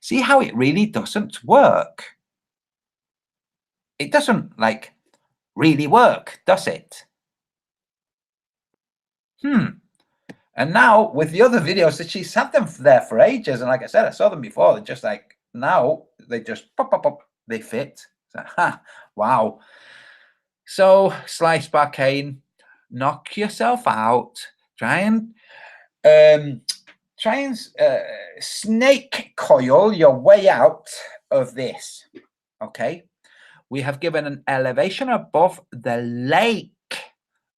See how it really doesn't work? It doesn't, like, really work, does it? And now with the other videos that she's had them there for ages, and like I said, I saw them before, they're just like, now they just pop, pop, pop, they fit. So, wow. So Slice Barcane, knock yourself out. Try and snake coil your way out of this. Okay. We have given an elevation above the lake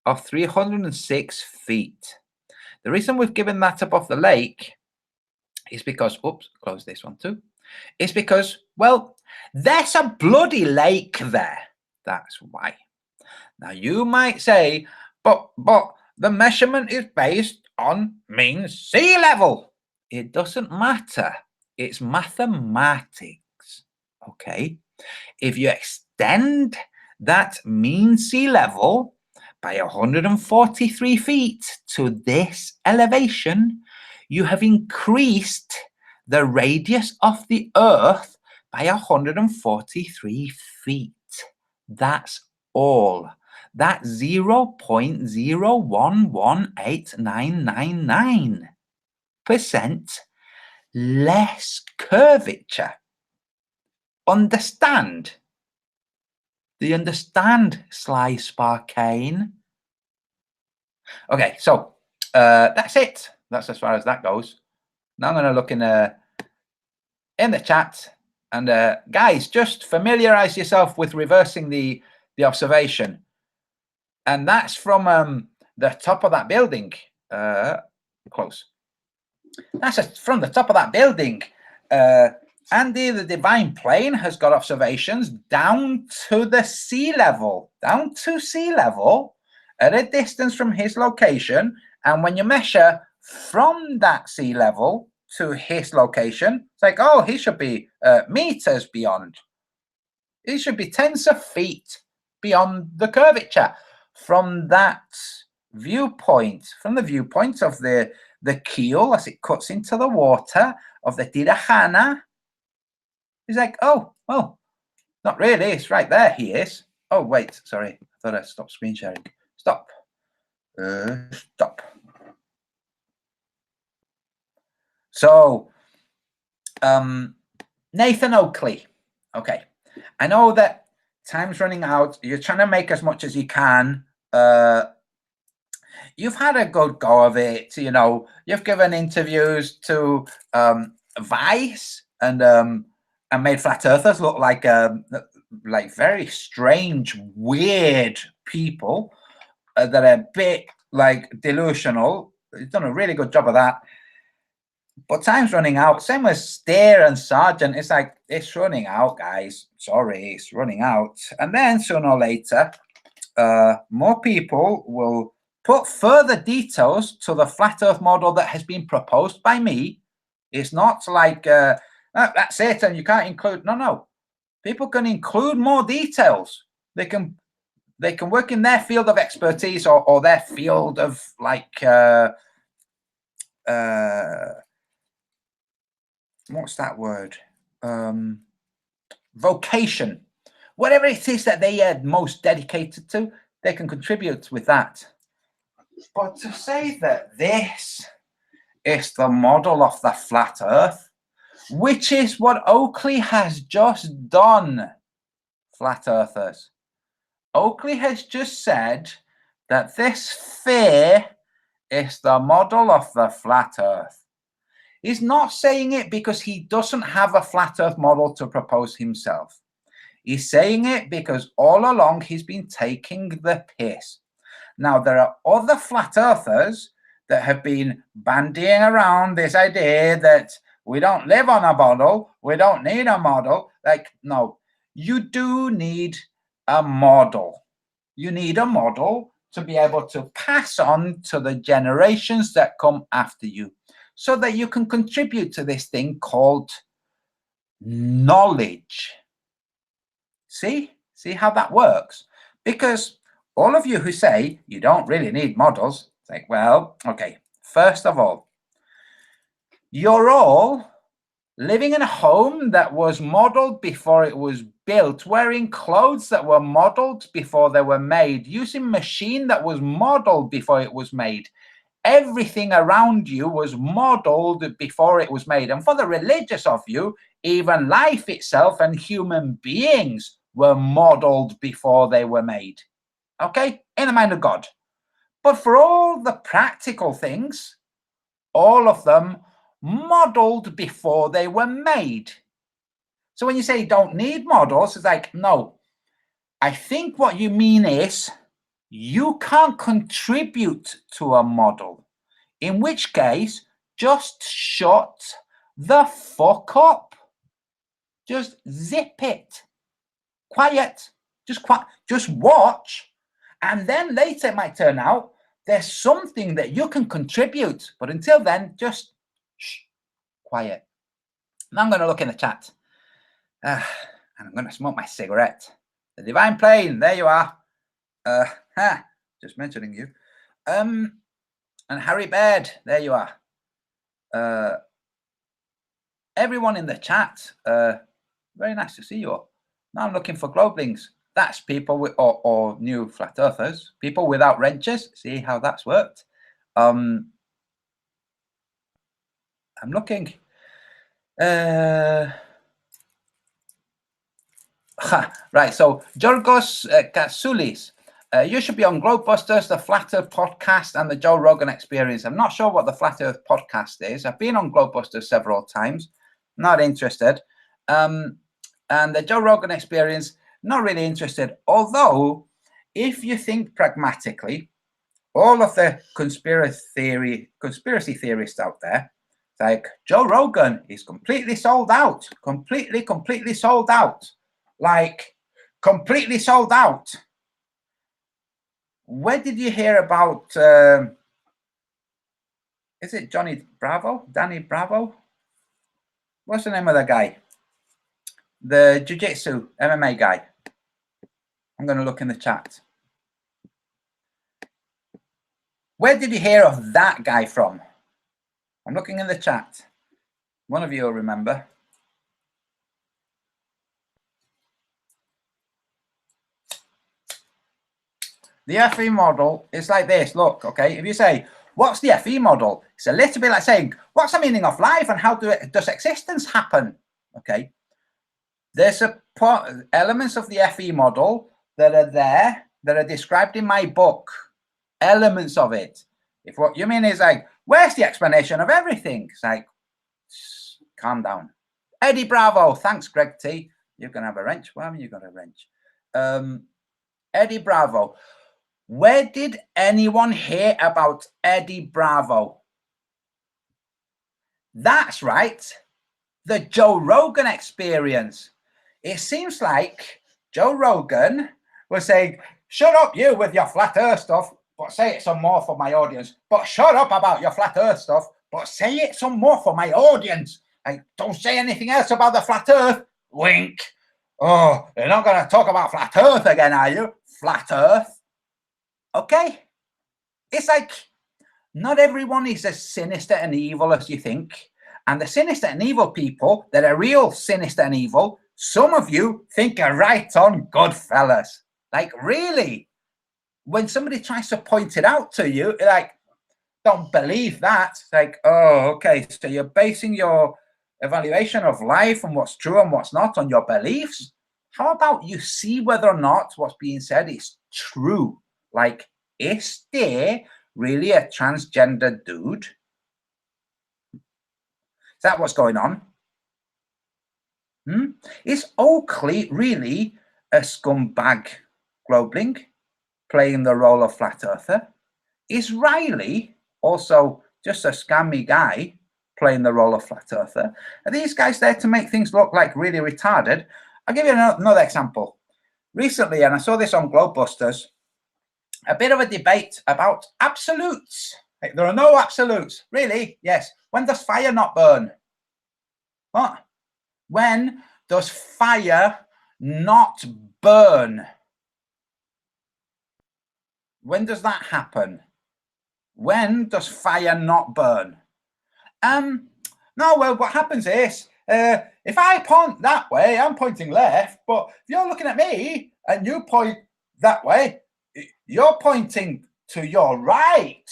of 306 feet. The reason we've given that above the lake is because, oops, close this one too, is because, well, there's a bloody lake there. That's why. Now you might say, but the measurement is based on mean sea level. It doesn't matter. It's mathematics. Okay. If you extend that mean sea level by 143 feet to this elevation, you have increased the radius of the Earth by 143 feet. That's all. That's 0.0118999% less curvature. Understand? Do you understand, Slice Barcane? Okay, so that's it. That's as far as that goes. Now I'm going to look in the chat, and guys, just familiarize yourself with reversing the observation, and that's from the top of that building. Close. That's from the top of that building. Andy, the Divine Plane, has got observations down to the sea level, at a distance from his location. And when you measure from that sea level to his location, it's like, oh, he should be meters beyond. He should be tens of feet beyond the curvature. From that viewpoint, from the viewpoint of the keel as it cuts into the water of the Tirajana, he's like, oh, well, not really. It's right there. He is. Oh, wait. Sorry. I thought I stopped screen sharing. Stop. Stop. So, Nathan Oakley. Okay. I know that time's running out. You're trying to make as much as you can. You've had a good go of it. You know, you've given interviews to Vice and made flat earthers look like very strange, weird people that are a bit like delusional. You've done a really good job of that. But time's running out. Same with Steer and Sargent. It's like, it's running out, guys. Sorry, it's running out. And then sooner or later, more people will put further details to the flat Earth model that has been proposed by me. It's not like, that's it, and you can't include. No. People can include more details. They can work in their field of expertise or their field of like what's that word? Vocation. Whatever it is that they are most dedicated to, they can contribute with that. But to say that this is the model of the flat Earth, which is what Oakley has just done, flat earthers, Oakley has just said that this sphere is the model of the flat Earth. He's not saying it because he doesn't have a flat Earth model to propose himself. He's saying it because all along he's been taking the piss. Now, there are other flat earthers that have been bandying around this idea that we don't live on a model, we don't need a model. Like, no, you do need a model. You need a model to be able to pass on to the generations that come after you so that you can contribute to this thing called knowledge. See how that works? Because all of you who say you don't really need models, it's like, well, okay, first of all, you're all living in a home that was modeled before it was built, wearing clothes that were modeled before they were made, using machine that was modeled before it was made. Everything around you was modeled before it was made. And for the religious of you, even life itself and human beings were modeled before they were made. Okay? In the mind of God. But for all the practical things, all of them modeled before they were made. So when you say you don't need models, it's like, no. I think what you mean is you can't contribute to a model. In which case, just shut the fuck up. Just zip it. Quiet. Just watch. And then later it might turn out there's something that you can contribute. But until then, just shh, quiet. Now I'm going to look in the chat. And I'm going to smoke my cigarette. The Divine Plane, there you are. Just mentioning you. And Harry Baird, there you are. Everyone in the chat, very nice to see you all. Now I'm looking for Globelings. That's people with, or new flat earthers, people without wrenches. See how that's worked. I'm looking. Right, so Jorgos Katsoulis, you should be on Globebusters, the Flat Earth podcast, and the Joe Rogan Experience. I'm not sure what the Flat Earth podcast is. I've been on Globebusters several times. Not interested. And the Joe Rogan Experience, not really interested. Although, if you think pragmatically, all of the conspiracy theorists out there, like Joe Rogan is completely sold out, completely sold out, like completely sold out. Where did you hear about, is it Danny Bravo? What's the name of the guy? The jiu-jitsu MMA guy. I'm going to look in the chat. Where did you hear of that guy from? I'm looking in the chat. One of you will remember. The FE model is like this. Look, okay, if you say, what's the FE model? It's a little bit like saying, what's the meaning of life and how does existence happen? Okay. There's elements of the FE model that are there, that are described in my book. Elements of it. If what you mean is like, where's the explanation of everything? It's like, calm down. Eddie Bravo, thanks, Greg T. You're going to have a wrench. Why haven't you got a wrench? Eddie Bravo. Where did anyone hear about Eddie Bravo? That's right. The Joe Rogan Experience. It seems like Joe Rogan was saying, shut up you with your flat earth stuff, but say it some more for my audience. But shut up about your flat earth stuff, but say it some more for my audience. Like, don't say anything else about the flat earth. Wink. Oh, you're not going to talk about flat earth again, are you? Flat earth. Okay. It's like, not everyone is as sinister and evil as you think. And the sinister and evil people that are real sinister and evil, some of you think are right on good fellas. Like, really? When somebody tries to point it out to you, like, don't believe that. It's like, oh, okay, so you're basing your evaluation of life and what's true and what's not on your beliefs? How about you see whether or not what's being said is true? Like, is there really a transgender dude? Is that what's going on? Is Oakley really a scumbag globling playing the role of flat earther? Is Riley also just a scammy guy playing the role of flat earther? Are these guys there to make things look like really retarded? I'll give you another example. Recently, and I saw this on Globebusters, a bit of a debate about absolutes. There are no absolutes. Really? Yes. When does fire not burn? What? When does fire not burn? When does that happen? When does fire not burn? No, well, what happens is, if I point that way, I'm pointing left, but if you're looking at me and you point that way, you're pointing to your right.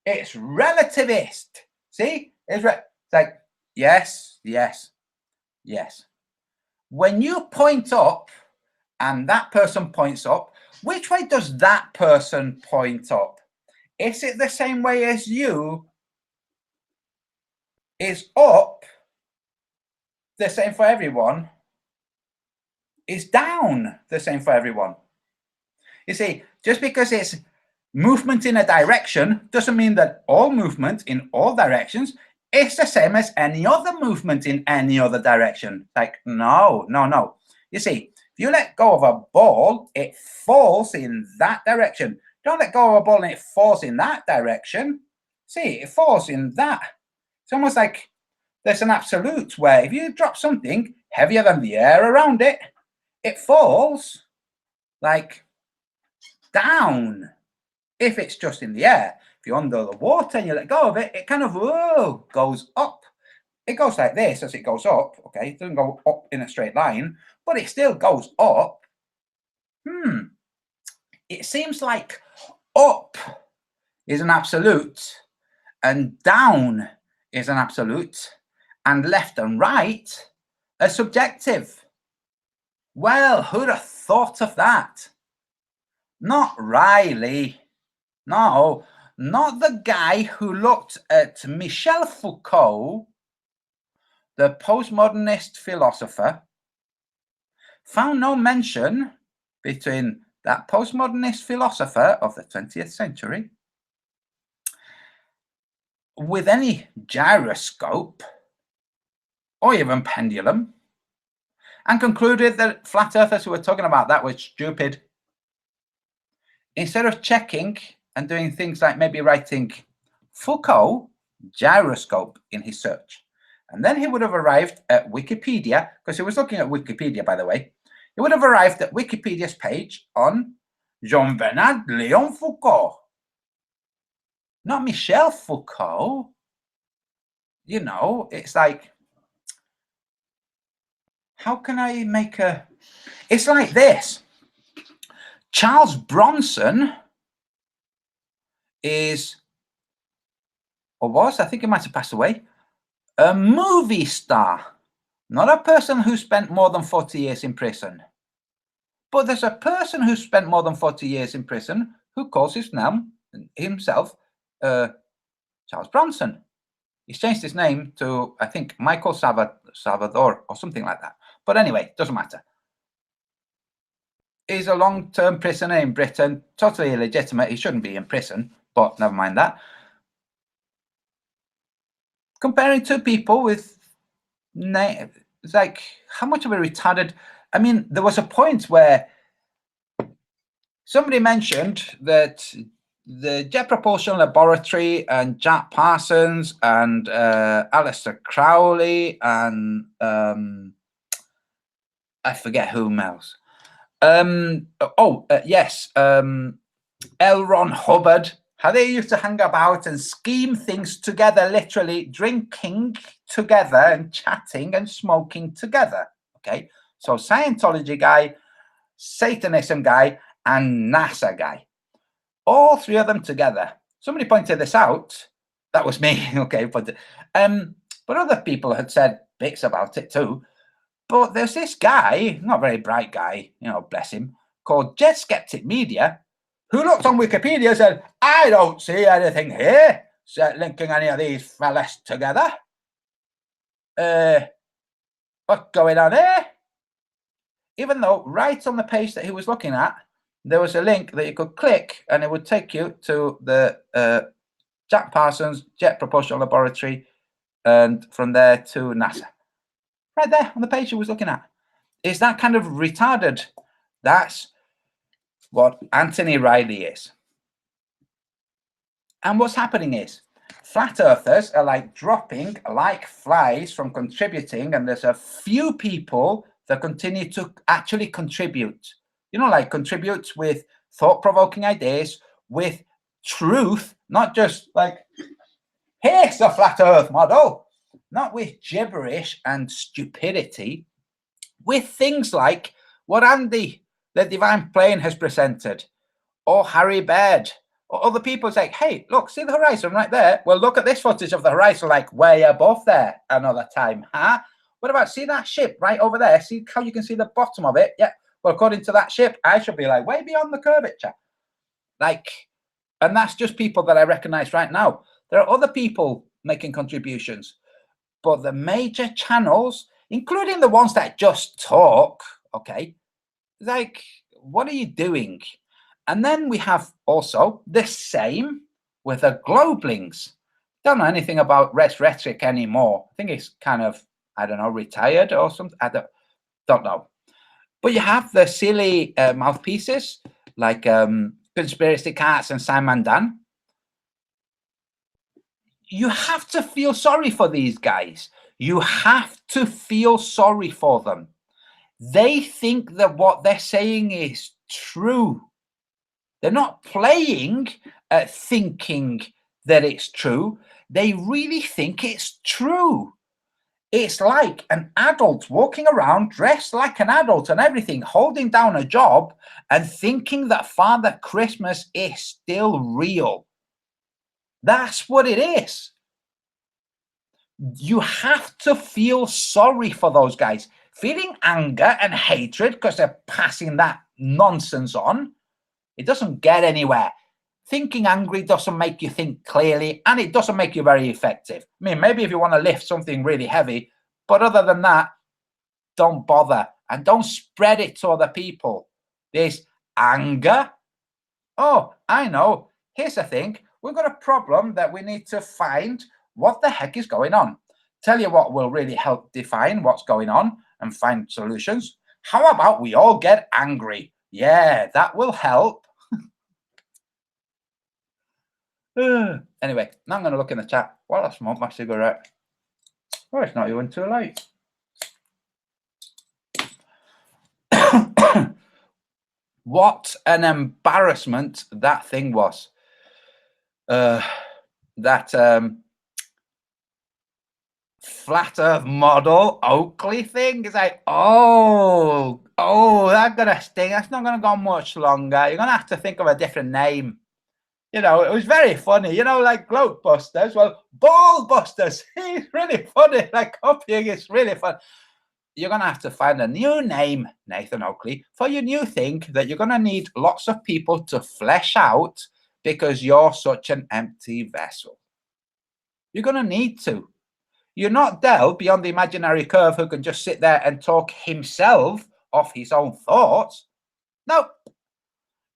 It's relativist. See? It's like, yes, yes, yes. When you point up and that person points up, which way does that person point up? Is it the same way as you? Is up the same for everyone? Is down the same for everyone? You see, just because it's movement in a direction doesn't mean that all movement in all directions is the same as any other movement in any other direction. Like, no. You see, if you let go of a ball, it falls in that direction. Don't let go of a ball and it falls in that direction. See, it falls in that. It's almost like there's an absolute where if you drop something heavier than the air around it, it falls like down. If it's just in the air, if you're under the water and you let go of it, it kind of goes up. It goes like this as it goes up. Okay, it doesn't go up in a straight line, but it still goes up. It seems like up is an absolute and down is an absolute and left and right are subjective. Well, who'd have thought of that? Not Riley. No, not the guy who looked at Michel Foucault, the postmodernist philosopher, found no mention between that postmodernist philosopher of the 20th century with any gyroscope or even pendulum, and concluded that flat earthers who were talking about that were stupid. Instead of checking and doing things like maybe writing Foucault gyroscope in his search, and then he would have arrived at Wikipedia, because he was looking at Wikipedia, by the way. He would have arrived at Wikipedia's page on Jean-Bernard Léon Foucault, not Michel Foucault. You know, it's like, how can I make a... It's like this. Charles Bronson is, or was, I think he might have passed away, a movie star, not a person who spent more than 40 years in prison. But there's a person who spent more than 40 years in prison who calls himself Charles Bronson. He's changed his name to, I think, Michael Salvador or something like that. But anyway, doesn't matter. He's a long-term prisoner in Britain, totally illegitimate. He shouldn't be in prison, but never mind that. Comparing two people with, it's like, how much of a retarded... I mean, there was a point where somebody mentioned that the Jet Propulsion Laboratory and Jack Parsons and Aleister Crowley and I forget whom else. Yes, L. Ron Hubbard, how they used to hang about and scheme things together, literally drinking together and chatting and smoking together. Okay, so Scientology guy, Satanism guy, and NASA guy, all three of them together. Somebody pointed this out. That was me. Okay, but other people had said bits about it too. But there's this guy, not a very bright guy, bless him, called Jet Skeptic Media, who looked on Wikipedia and said, I don't see anything here linking any of these fellas together. What's going on here? Even though right on the page that he was looking at, there was a link that you could click and it would take you to the Jack Parsons Jet Propulsion Laboratory, and from there to NASA. Right there on the page he was looking at. Is that kind of retarded? That's what Anthony Riley is. And what's happening is flat earthers are like dropping like flies from contributing, and there's a few people that continue to actually contribute. Like contribute with thought-provoking ideas, with truth, not just like, here's the flat earth model, not with gibberish and stupidity, with things like what Andy, the Divine Plane, has presented, or Harry Baird, or other people say, hey, look, see the horizon right there? Well, look at this footage of the horizon, like way above there another time, huh? What about, see that ship right over there? See how you can see the bottom of it? Yeah. Well, according to that ship, I should be like way beyond the curvature. Like, and that's just people that I recognize right now. There are other people making contributions, but the major channels, including the ones that just talk, okay, like, what are you doing? And then we have also the same with the Globelings. Don't know anything about rhetoric anymore. I think it's kind of, I don't know, retired or something. I don't know. But you have the silly mouthpieces like Conspiracy Cats and Simon Dan. You have to feel sorry for these guys. You have to feel sorry for them. They think that what they're saying is true. They're not playing at thinking that it's true. They really think it's true. It's like an adult walking around dressed like an adult and everything, holding down a job and thinking that Father Christmas is still real. That's what it is. You have to feel sorry for those guys. Feeling anger and hatred because they're passing that nonsense on, it doesn't get anywhere. Thinking angry doesn't make you think clearly, and it doesn't make you very effective. I mean, maybe if you want to lift something really heavy, but other than that, don't bother and don't spread it to other people. This anger. Oh, I know. Here's the thing. We've got a problem that we need to find what the heck is going on. Tell you what will really help define what's going on and find solutions. How about we all get angry? Yeah, that will help. Anyway, now I'm going to look in the chat while I smoke my cigarette. Oh, it's not even too late. What an embarrassment that thing was. That flat earth model Oakley thing is like, oh, that's gonna sting. That's not gonna go much longer. You're gonna have to think of a different name. It was very funny, like Gloat Busters. Well, Ball Busters. He's really funny. Like copying is really fun. You're going to have to find a new name, Nathan Oakley, for your new thing that you're going to need lots of people to flesh out because you're such an empty vessel. You're going to need to. You're not Del beyond the imaginary curve who can just sit there and talk himself off his own thoughts. No.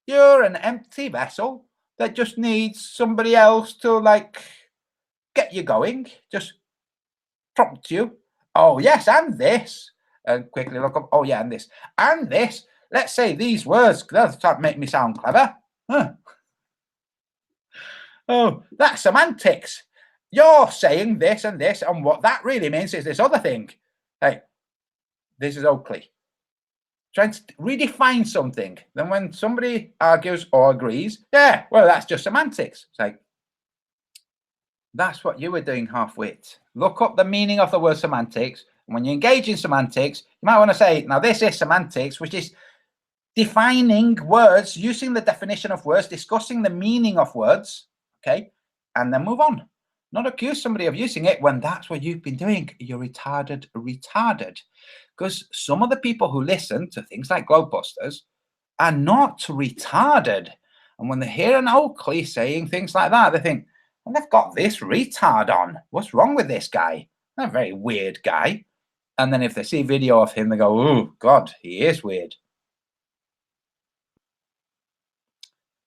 You're an empty vessel that just needs somebody else to, like, get you going, just prompt you. Oh, yes, and this. And quickly look up. Oh, yeah, and this. And this. Let's say these words. That'll make me sound clever. Huh. Oh, that's semantics. You're saying this, and what that really means is this other thing. Hey, this is Oakley. Trying to redefine something. Then when somebody argues or agrees, yeah, well, that's just semantics. It's like, that's what you were doing, half-wit. Look up the meaning of the word semantics. And when you engage in semantics, you might want to say, now this is semantics, which is defining words, using the definition of words, discussing the meaning of words, okay? And then move on. not accuse somebody of using it when that's what you've been doing. You're retarded. Because some of the people who listen to things like Globebusters are not retarded. And when they hear an Oakley saying things like that, they think, well, they've got this retard on. What's wrong with this guy? A very weird guy. And then if they see video of him, they go, oh, God, he is weird.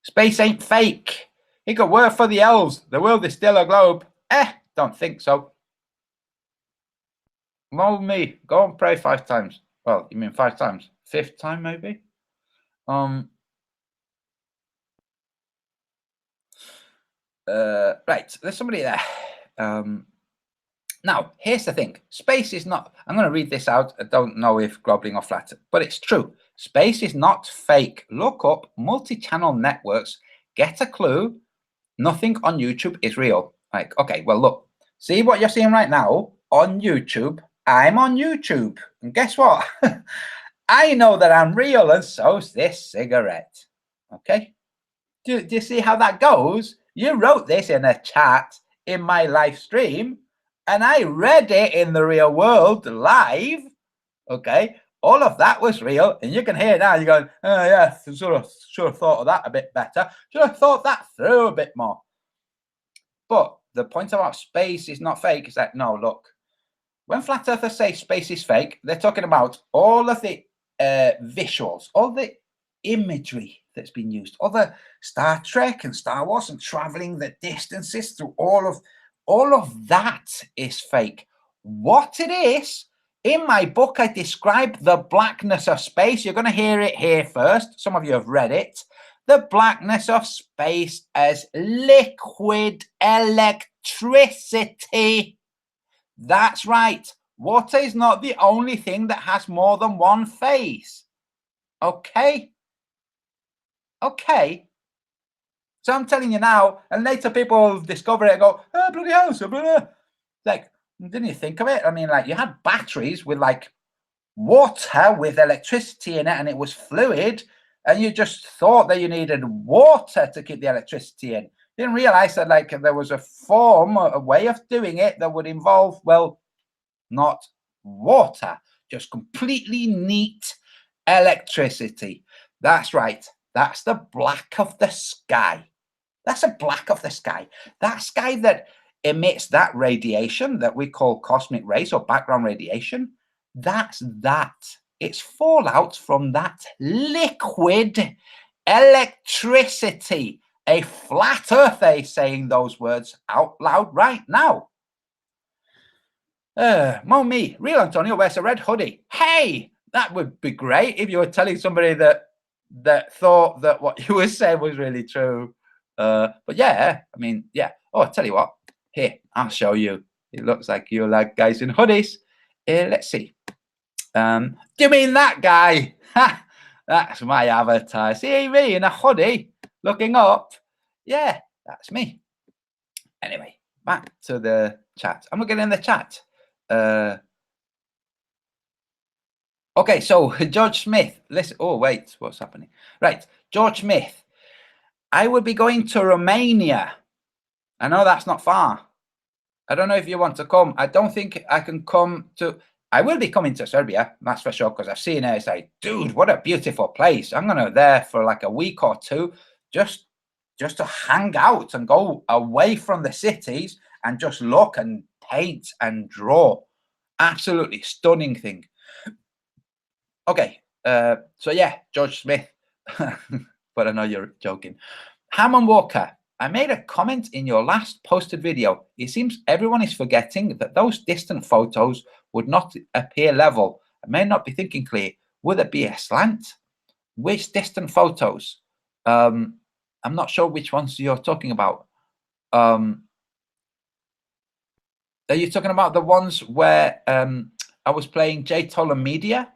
Space ain't fake. He could work for the elves. The world is still a globe. Don't think so. Well, me, go and pray 5 times. Well, you mean 5 times? 5th time, maybe? Right, there's somebody there. Now, here's the thing. Space is not, I'm going to read this out. I don't know if grobbling or flat, but it's true. Space is not fake. Look up multi-channel networks. Get a clue. Nothing on YouTube is real. Like, okay, well, look. See what you're seeing right now on YouTube? I'm on YouTube. And guess what? I know that I'm real, and so's this cigarette. Okay? Do you see how that goes? You wrote this in a chat in my live stream, and I read it in the real world live. Okay, all of that was real, and you can hear now. You're going, oh yeah, should have thought of that a bit better. Should have thought that through a bit more. But the point about space is not fake is that, no, look, when flat earthers say space is fake, they're talking about all of the visuals, all the imagery that's been used, all the Star Trek and Star Wars and traveling the distances through all of that is fake. What it is, in my book, I describe the blackness of space. You're going to hear it here first. Some of you have read it. The blackness of space as liquid electricity. That's right. Water is not the only thing that has more than one phase. Okay? Okay. So I'm telling you now, and later people will discover it and go, oh, bloody hell, so blah. Like, didn't you think of it? I mean, like, you had batteries with, like, water with electricity in it, and it was fluid, and you just thought that you needed water to keep the electricity in. You didn't realize that, like, there was a form, a way of doing it that would involve, well, not water, just completely neat electricity. That's right. That's the black of the sky. That's a black of the sky. That sky that emits that radiation that we call cosmic rays or background radiation, that's that. It's fallout from that liquid electricity. A flat earther is saying those words out loud right now. Me, real Antonio wears a red hoodie. Hey, that would be great if you were telling somebody that thought that what you were saying was really true. But yeah, I mean, yeah. Oh, I'll tell you what. Here, I'll show you. It looks like you like guys in hoodies. Let's see. Do you mean that guy? Ha! That's my avatar. See me in a hoodie looking up? Yeah, that's me. Anyway, back to the chat. I'm looking in the chat. Okay, so George Smith. Listen. Oh, wait, what's happening? Right, George Smith. I would be going to Romania. I know that's not far. I don't know if you want to come. I don't think I can come to. I will be coming to Serbia, that's for sure, because I've seen it. It's like, dude, what a beautiful place. I'm going to there for like a week or two, just to hang out and go away from the cities and just look and paint and draw. Absolutely stunning thing. Okay, so yeah, George Smith, but I know you're joking. Hammond Walker, I made a comment in your last posted video. It seems everyone is forgetting that those distant photos would not appear level. I may not be thinking clear. Would it be a slant? Which distant photos? I'm not sure which ones you're talking about. Are you talking about the ones where I was playing J Toller Media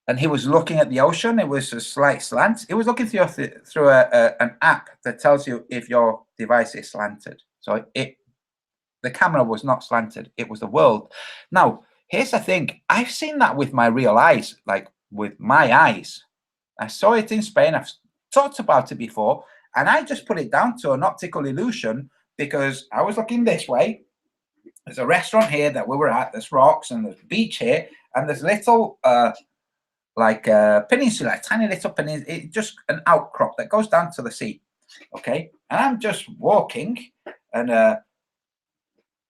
and he was looking at the ocean? It was a slight slant. He was looking through an app that tells you if your device is slanted. So the camera was not slanted. It was the world. Now, here's the thing. I've seen that with my real eyes, like with my eyes. I saw it in Spain. I've talked about it before, and I just put it down to an optical illusion because I was looking this way. There's a restaurant here that we were at. There's rocks and there's a beach here, and there's little like a peninsula, a tiny little peninsula, just an outcrop that goes down to the sea. Okay, and I'm just walking, and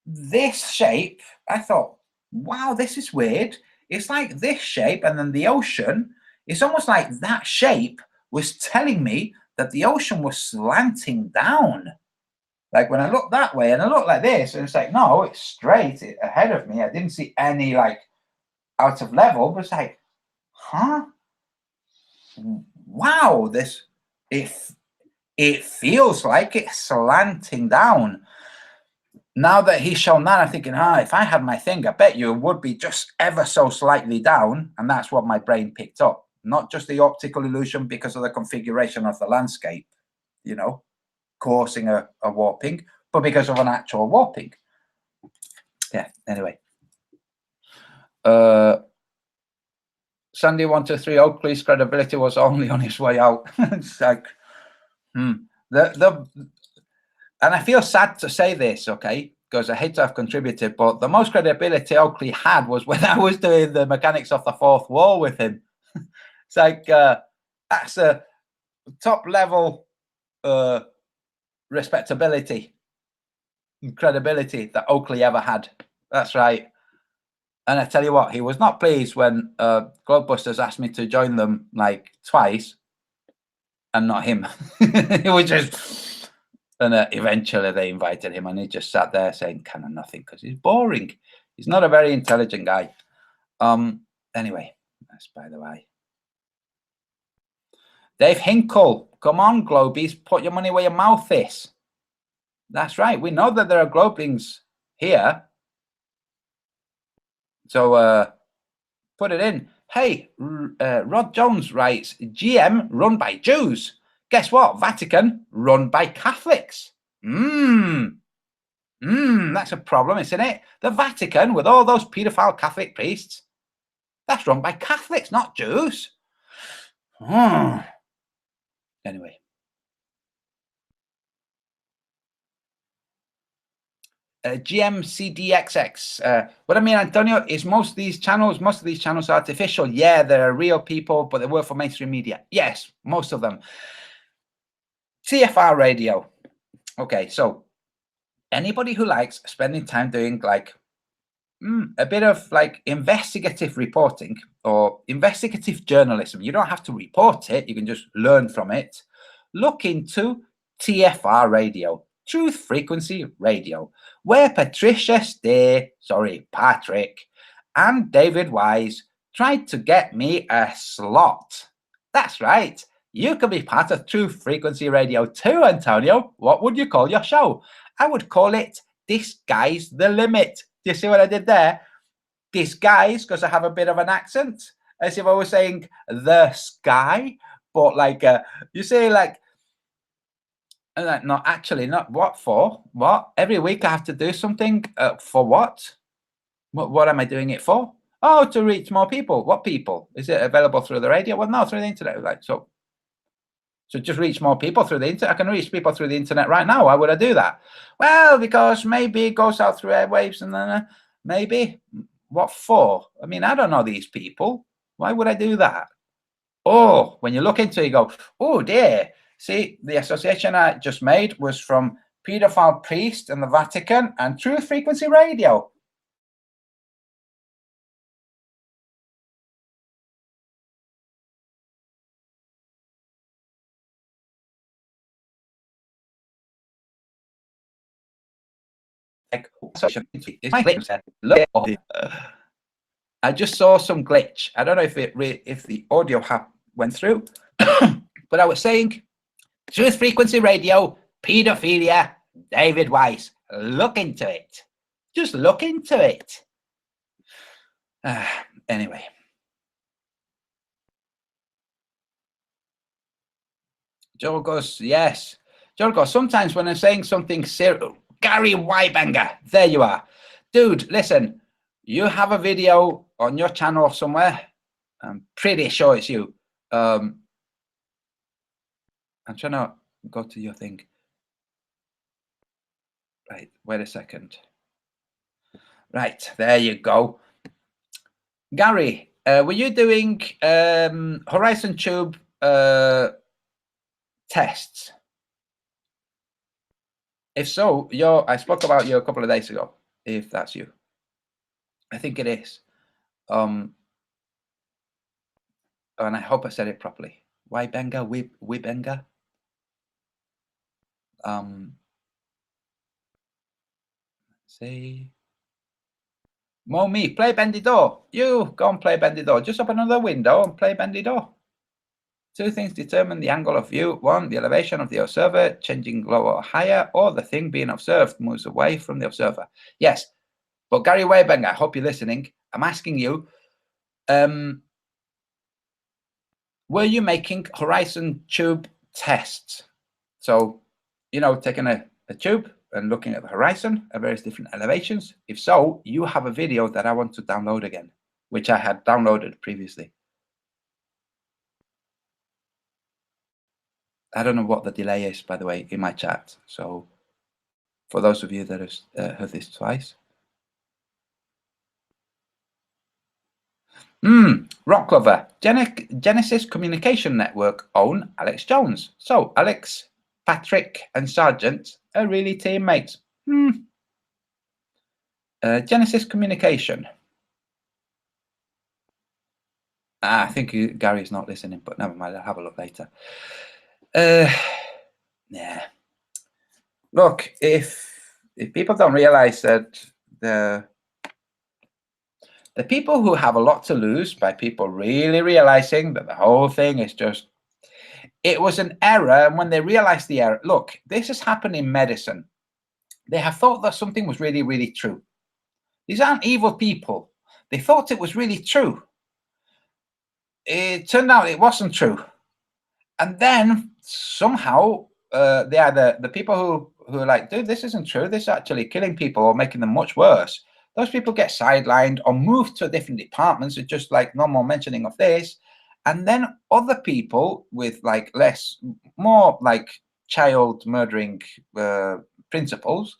this shape, I thought, wow, this is weird. It's like this shape, and then the ocean. It's almost like that shape was telling me that the ocean was slanting down. Like when I look that way and I look like this, and it's like, no, it's straight ahead of me. I didn't see any like out of level, but it's like, huh? Wow, this it feels like it's slanting down. Now that he's shown that, I'm thinking, if I had my thing, I bet you it would be just ever so slightly down. And that's what my brain picked up. Not just the optical illusion because of the configuration of the landscape, you know, causing a warping, but because of an actual warping. Yeah, anyway. Sandy123, Oakley's credibility was only on his way out. It's like, and I feel sad to say this, okay, because I hate to have contributed, but the most credibility Oakley had was when I was doing the mechanics of the fourth wall with him. It's like, that's a top level respectability and credibility that Oakley ever had. That's right. And I tell you what, he was not pleased when Globebusters asked me to join them like twice and not him. It was just, and eventually they invited him and he just sat there saying kind of nothing because he's boring. He's not a very intelligent guy. Anyway, that's by the way. Dave Hinkle, come on, Globies, put your money where your mouth is. That's right. We know that there are Globelings here. So put it in. Hey, Rod Jones writes, GM run by Jews. Guess what? Vatican run by Catholics. That's a problem, isn't it? The Vatican, with all those paedophile Catholic priests, that's run by Catholics, not Jews. Anyway. GMCDXX. What I mean, Antonio, is most of these channels are artificial. Yeah, they're real people, but they work for mainstream media. Yes, most of them. TFR radio. Okay, so anybody who likes spending time doing like a bit of like investigative reporting or investigative journalism, you don't have to report it, you can just learn from it. Look into TFR radio, Truth Frequency Radio, where Patrick, and David Wise tried to get me a slot. That's right. You can be part of Truth Frequency Radio too, Antonio. What would you call your show? I would call it Disguise the Limit. Do you see what I did there? Disguise, because I have a bit of an accent, as if I was saying the sky, but like you say, like, no, actually, not what for? What? Every week I have to do something for what? What am I doing it for? Oh, to reach more people. What people? Is it available through the radio? Well, no, through the internet. Like so just reach more people through the internet. I can reach people through the internet right now. Why would I do that? Well, because maybe it goes out through airwaves, and then maybe what for? I mean, I don't know these people. Why would I do that? Oh, when you look into it, you go, oh dear. See, the association I just made was from pedophile priest and the Vatican and Truth Frequency Radio. I just saw some glitch. I don't know if the audio went through, but I was saying, Truth Frequency Radio, pedophilia, David Weiss. Look into it. Just look into it. Anyway. Jorgos, yes. Jorgos, sometimes when I'm saying something serious, Gary Wybanger, there you are. Dude, listen, you have a video on your channel somewhere. I'm pretty sure it's you. I'm trying to go to your thing. Right, wait a second. Right, there you go. Gary, were you doing Horizon Tube tests? If so, I spoke about you a couple of days ago, if that's you. I think it is. And I hope I said it properly. Why Benga? Wibenga? See. Me, play Bendy Door. You go and play Bendy Door. Just open another window and play Bendy Door. Two things determine the angle of view. One, the elevation of the observer, changing lower or higher, or the thing being observed moves away from the observer. Yes, but Gary Waybanger, I hope you're listening. I'm asking you, were you making Horizon Tube tests? So, taking a tube and looking at the horizon at various different elevations. If so, you have a video that I want to download again, which I had downloaded previously. I don't know what the delay is, by the way, in my chat. So for those of you that have heard this twice. Rock Lover, Genesis Communication Network own Alex Jones. So Alex, Patrick, and Sargent are really teammates. Genesis Communication. I think Gary's not listening, but never mind. I'll have a look later. Yeah. Look, if people don't realize that the people who have a lot to lose by people really realizing that the whole thing is just, it was an error. And when they realize the error, look, this has happened in medicine. They have thought that something was really, really true. These aren't evil people. They thought it was really true. It turned out it wasn't true. And then somehow they are the people who are like, dude, this isn't true. This is actually killing people or making them much worse. Those people get sidelined or moved to different departments. It's just like no more mentioning of this. And then other people with like more like child murdering principles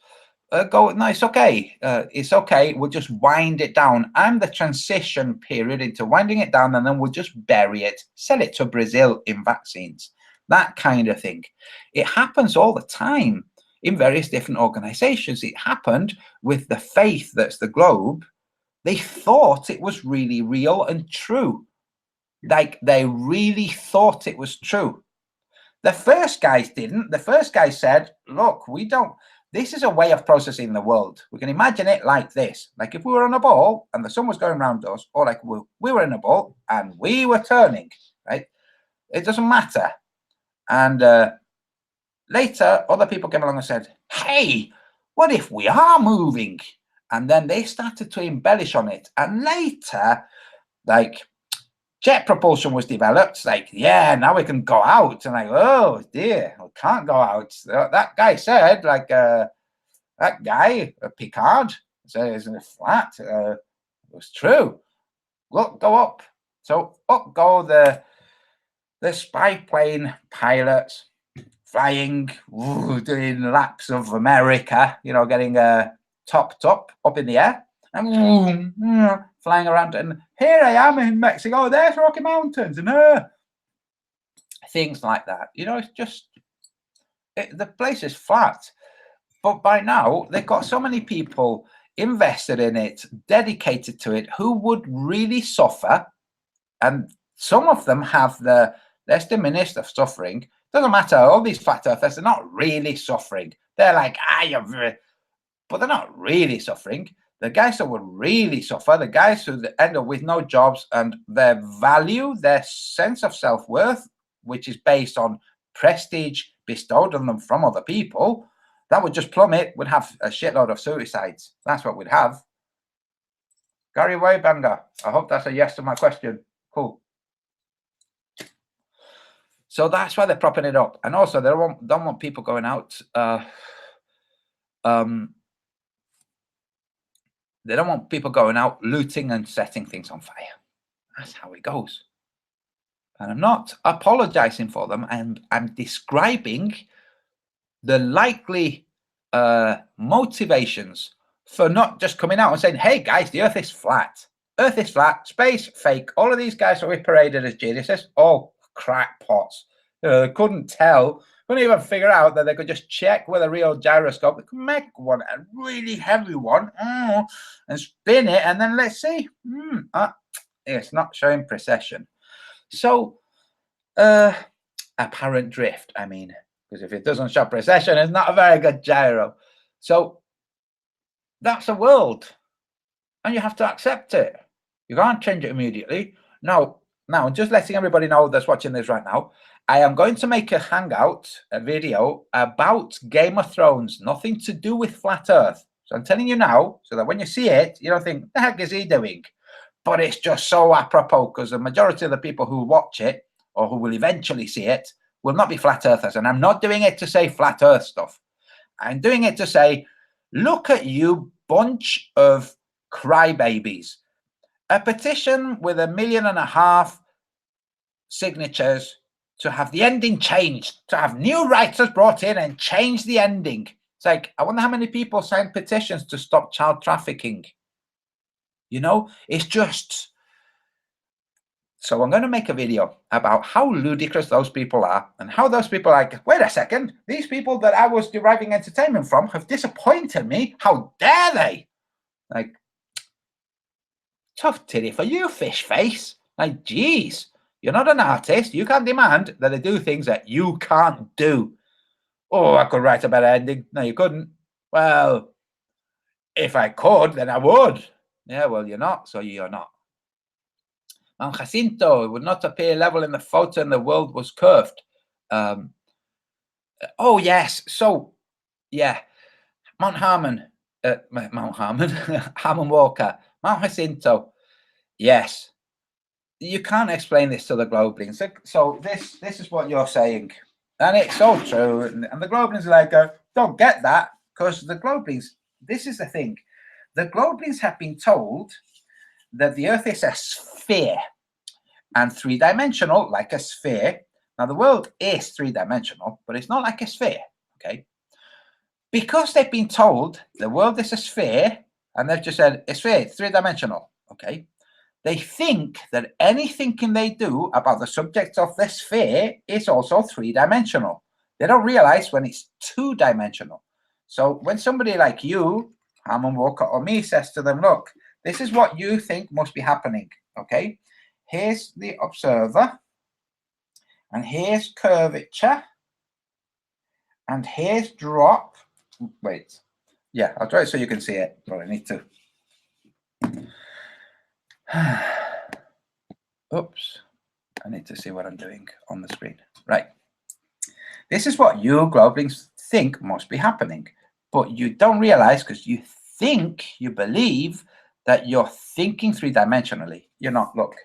go, no, it's okay. It's okay. We'll just wind it down. I'm the transition period into winding it down, and then we'll just bury it, sell it to Brazil in vaccines, that kind of thing. It happens all the time in various different organizations. It happened with the faith that's the globe. They thought it was really real and true. Like they really thought it was true. The first guys didn't. The first guy said, look, this is a way of processing the world. We can imagine it like this. Like if we were on a ball and the sun was going around us, or like we were in a ball and we were turning, right? It doesn't matter. And later, other people came along and said, hey, what if we are moving? And then they started to embellish on it. And later, like jet propulsion was developed. Like, yeah, now we can go out. And like, oh dear, we can't go out. That guy said, like, that guy, Picard, said it's flat. It was true. Look, go up. So up go the spy plane pilots flying, doing laps of America, getting topped up in the air. And flying around, and here I am in Mexico. There's Rocky Mountains, and things like that. It's just the place is flat. But by now, they've got so many people invested in it, dedicated to it, who would really suffer. And some of them have less diminished of suffering. Doesn't matter. All these flat earthers, they're not really suffering. They're like, but they're not really suffering. The guys that would really suffer, the guys who end up with no jobs, and their value, their sense of self-worth, which is based on prestige bestowed on them from other people, that would just plummet. Would have a shitload of suicides. That's what we'd have. Gary Waybanger, I hope that's a yes to my question. Cool. So that's why they're propping it up. And also, they don't want people going out. They don't want people going out looting and setting things on fire. That's how it goes. And I'm not apologizing for them. I'm describing the likely motivations for not just coming out and saying, hey guys, the earth is flat. Earth is flat, space fake. All of these guys that we paraded as geniuses, all crackpots. They couldn't tell, couldn't even figure out that they could just check with a real gyroscope. They could make one, a really heavy one, and spin it, and then let's see. It's not showing precession. So, apparent drift, I mean, because if it doesn't show precession, it's not a very good gyro. So that's a world, and you have to accept it. You can't change it immediately. Now, just letting everybody know that's watching this right now, I am going to make a hangout, a video about Game of Thrones, nothing to do with flat Earth. So I'm telling you now, so that when you see it, you don't think, the heck is he doing? But it's just so apropos, because the majority of the people who watch it, or who will eventually see it, will not be flat earthers. And I'm not doing it to say flat earth stuff. I'm doing it to say, look at you bunch of crybabies. A petition with 1.5 million signatures to have the ending changed, to have new writers brought in and change the ending. It's like, I wonder how many people signed petitions to stop child trafficking. You know, it's just... So I'm going to make a video about how ludicrous those people are, and how those people are like, wait a second, these people that I was deriving entertainment from have disappointed me. How dare they? Like, tough titty for you, fish face. Like, geez, you're not an artist. You can't demand that they do things that you can't do. Oh, I could write a better ending. No, you couldn't. Well, if I could, then I would. Yeah, well, you're not, so you're not. Mount Jacinto would not appear level in the photo, and the world was curved. Oh yes, so yeah, Mount Harmon, Harmon Walker, Mount Jacinto. Yes, you can't explain this to the Globelings. So this is what you're saying, and it's so true. And the Globelings are like, don't get that, because the Globelings. This is the thing, the Globelings have been told that the Earth is a sphere. And three-dimensional, like a sphere. Now, the world is three-dimensional, but it's not like a sphere, okay? Because they've been told the world is a sphere, and they've just said, a sphere, it's three-dimensional, okay? They think that anything they do about the subject of the sphere is also three-dimensional. They don't realize when it's two-dimensional. So when somebody like you, Harmon Walker, or me says to them, look, this is what you think must be happening, okay? Here's the observer, and here's curvature, and here's drop. Wait, yeah, I'll draw it so you can see it, but I need to. Oops, I need to see what I'm doing on the screen. Right, this is what you Globelings think must be happening, but you don't realize, because you think, you believe that you're thinking three-dimensionally. You're not. Look.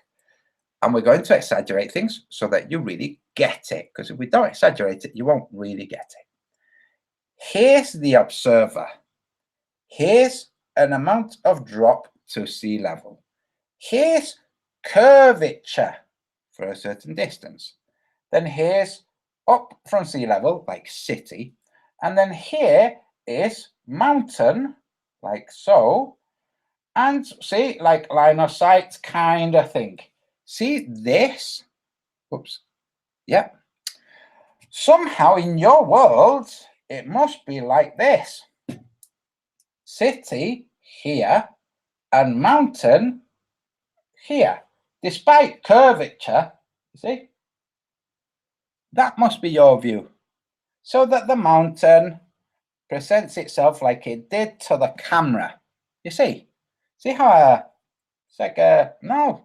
And we're going to exaggerate things so that you really get it. Because if we don't exaggerate it, you won't really get it. Here's the observer. Here's an amount of drop to sea level. Here's curvature for a certain distance. Then here's up from sea level, like city. And then here is mountain, like so. And see, like line of sight kind of thing. See this? Oops. Yeah. Somehow in your world, it must be like this. City here and mountain here. Despite curvature, you see? That must be your view. So that the mountain presents itself like it did to the camera. You see? See how it's like no.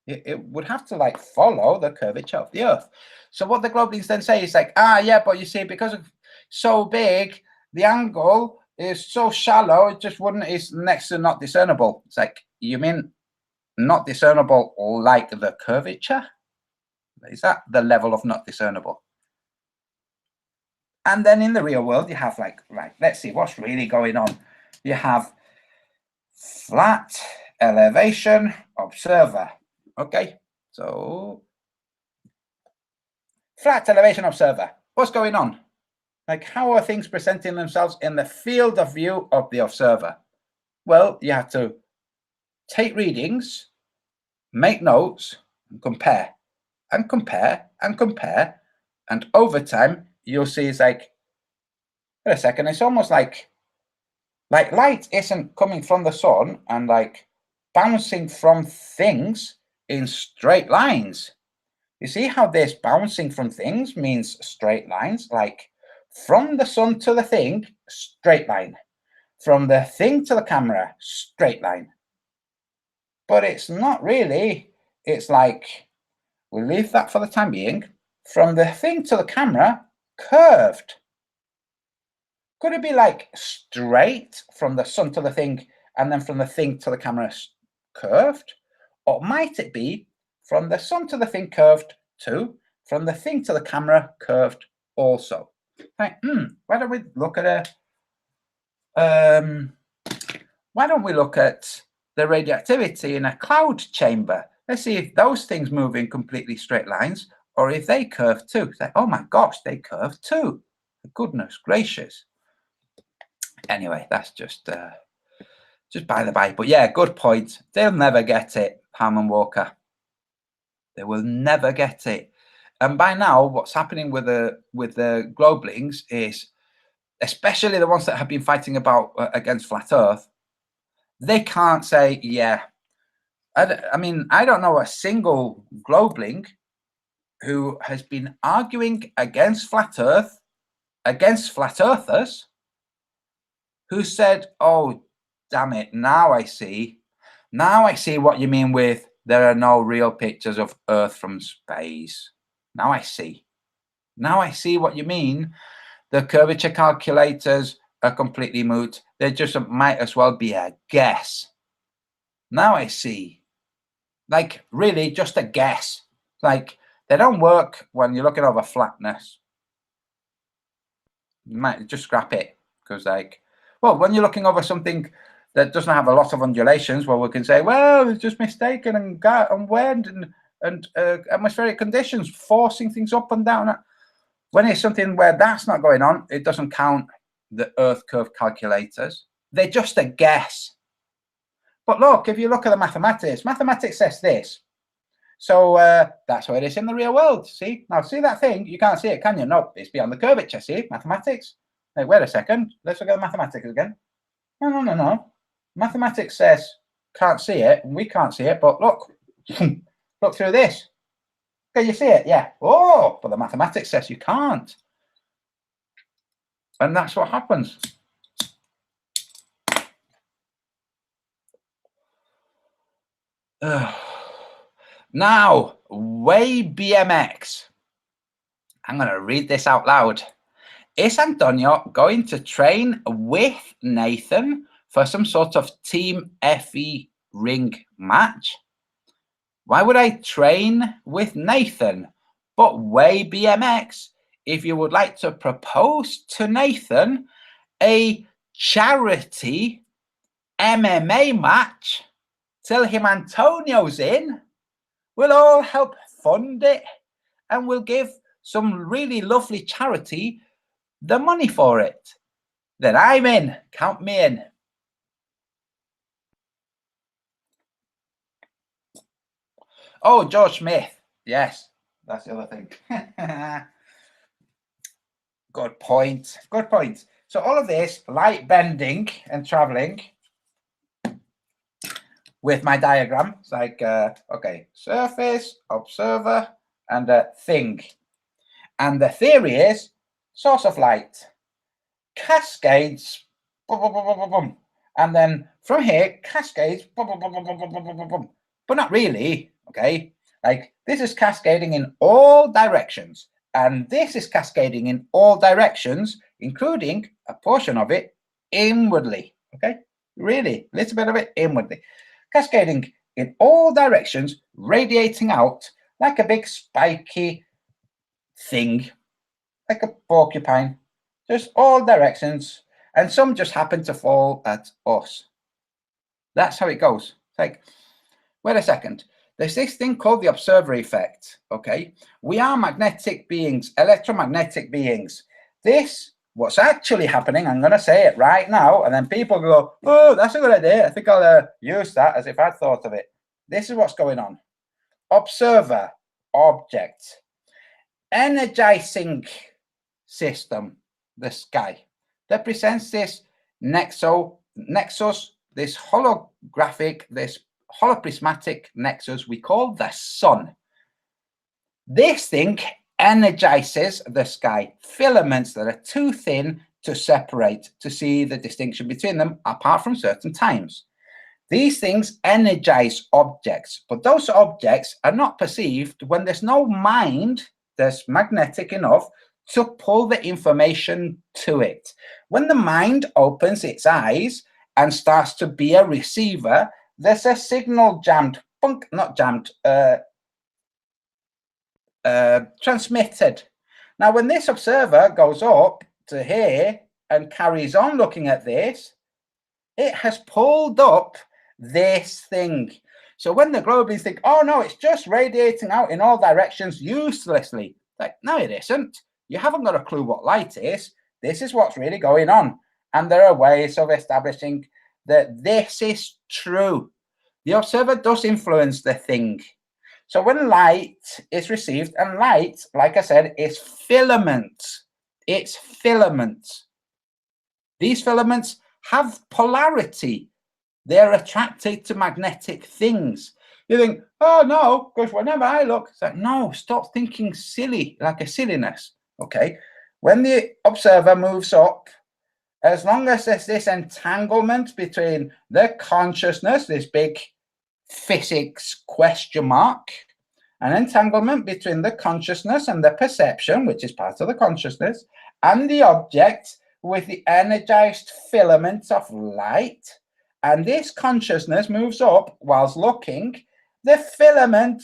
It would have to like follow the curvature of the Earth. So what the Globelings then say is like, yeah, but you see, because of so big, the angle is so shallow, it just wouldn't, it's next to not discernible. It's like, you mean not discernible like the curvature? Is that the level of not discernible? And then in the real world, you have like, right, let's see what's really going on. You have flat elevation observer. Okay, so flat elevation observer. What's going on? Like, how are things presenting themselves in the field of view of the observer? Well, you have to take readings, make notes, and compare, and compare, and compare. And over time, you'll see it's like, wait a second, it's almost like light isn't coming from the sun and like bouncing from things in straight lines. You see how this bouncing from things means straight lines? Like from the sun to the thing, straight line. From the thing to the camera, straight line. But it's not really. It's like, we'll leave that for the time being. From the thing to the camera, curved. Could it be like straight from the sun to the thing and then from the thing to the camera curved? Or might it be from the sun to the thing curved too, from the thing to the camera curved also? Like, why don't we look at why don't we look at the radioactivity in a cloud chamber? Let's see if those things move in completely straight lines or if they curve too. Like, oh my gosh, they curve too. Goodness gracious. Anyway, that's just by the by. But yeah, good point. They'll never get it, Harman Walker. They will never get it. And by now, what's happening with the globelings is, especially the ones that have been fighting about against flat Earth, they can't say, yeah. I mean, I don't know a single globling who has been arguing against flat Earth, against flat earthers, who said, oh, damn it, now I see what you mean with there are no real pictures of Earth from space. Now I see what you mean. The curvature calculators are completely moot. They just might as well be a guess. Now I see. Like, really, just a guess. Like, they don't work when you're looking over flatness. You might just scrap it, because, like, well, when you're looking over something that doesn't have a lot of undulations, well, we can say, well, it's just mistaken and wind and atmospheric conditions forcing things up and down. When it's something where that's not going on, it doesn't count the Earth curve calculators. They're just a guess. But look, if you look at the mathematics says this. So that's how it is in the real world. See? Now, see that thing? You can't see it, can you? No, it's beyond the curvature. See? Mathematics. Hey, wait a second. Let's look at the mathematics again. No. Mathematics says can't see it, and we can't see it, but look. Look through this. Can you see it? Yeah. Oh, but the mathematics says you can't. And that's what happens. Now, way BMX. I'm going to read this out loud. Is Antonio going to train with Nathan for some sort of Team FE ring match? Why would I train with Nathan? But way BMX, if you would like to propose to Nathan a charity MMA match, tell him Antonio's in. We'll all help fund it and we'll give some really lovely charity the money for it. Then I'm in. Count me in. Oh, George Smith. Yes, that's the other thing. Good point. Good point. So all of this light bending and traveling with my diagram. It's like, okay, surface, observer, and a thing. And the theory is source of light, cascades, boom, boom, boom, boom, boom, boom. And then from here, cascades, boom, boom, boom, boom, boom, boom, boom, boom, boom. But not really, okay? Like, this is cascading in all directions. And this is cascading in all directions, including a portion of it inwardly, okay? Really, a little bit of it inwardly. Cascading in all directions, radiating out like a big spiky thing, like a porcupine, just all directions, and some just happen to fall at us. That's how it goes. It's like, wait a second. There's this thing called the observer effect, okay? We are magnetic beings, electromagnetic beings. This what's actually happening, I'm going to say it right now, and then people go, oh, that's a good idea. I think I'll use that as if I'd thought of it. This is what's going on. Observer, object, energizing system, the sky, represents this nexus, this holographic, this holoprismatic nexus we call the sun. This thing energizes the sky, filaments that are too thin to separate, to see the distinction between them apart from certain times. These things energize objects, but those objects are not perceived when there's no mind that's magnetic enough to pull the information to it. When the mind opens its eyes and starts to be a receiver, there's a signal jammed, transmitted. Now, when this observer goes up to here and carries on looking at this, it has pulled up this thing. So when the globulins think, oh no, it's just radiating out in all directions uselessly. Like, no, it isn't. You haven't got a clue what light is. This is what's really going on. And there are ways of establishing that this is true. The observer does influence the thing. So when light is received, and light, like I said, is filaments. It's filaments. These filaments have polarity. They're attracted to magnetic things. You think, oh no, because whenever I look, it's like, no, stop thinking silly, like a silliness. Okay. When the observer moves up, as long as there's this entanglement between the consciousness, this big physics question mark, an entanglement between the consciousness and the perception, which is part of the consciousness, and the object with the energized filaments of light, and this consciousness moves up whilst looking, the filament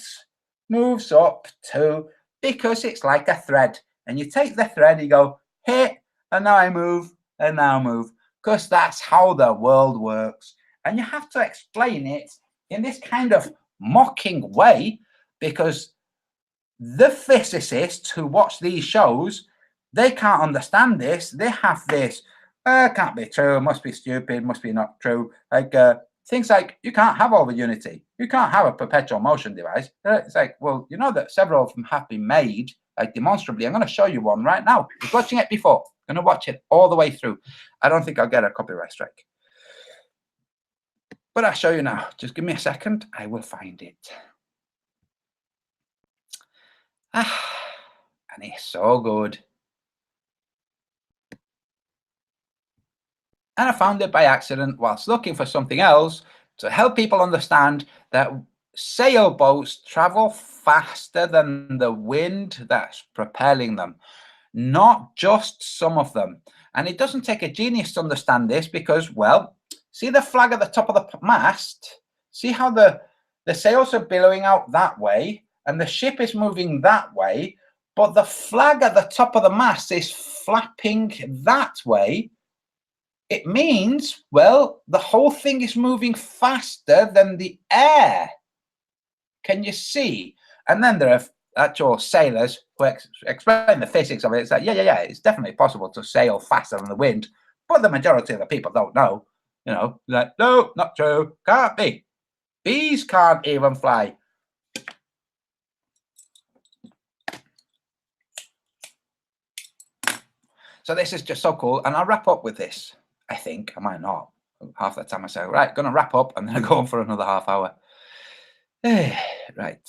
moves up too, because it's like a thread. And you take the thread, you go, hey, and now I move, and now move, because that's how the world works. And you have to explain it in this kind of mocking way, because the physicists who watch these shows, they can't understand this. They have this, can't be true, must be stupid, must be not true. Like things like, you can't have over unity. You can't have a perpetual motion device. It's like, well, you know that several of them have been made, like demonstrably. I'm going to show you one right now. I was watching it before. I'm going to watch it all the way through. I don't think I'll get a copyright strike. But I'll show you now. Just give me a second. I will find it. And it's so good. And I found it by accident whilst looking for something else to help people understand that sailboats travel faster than the wind that's propelling them, not just some of them. And it doesn't take a genius to understand this because, well, see the flag at the top of the mast? See how the sails are billowing out that way and the ship is moving that way, but the flag at the top of the mast is flapping that way. It means, well, the whole thing is moving faster than the air. Can you see? And then there are actual sailors who explain the physics of it. It's like, yeah, it's definitely possible to sail faster than the wind, but the majority of the people don't know. You know, like, no, not true, can't be. Bees can't even fly. So this is just so cool. And I'll wrap up with this. I think I might not. Half the time I say, right, going to wrap up and then I go on for another half hour. Right.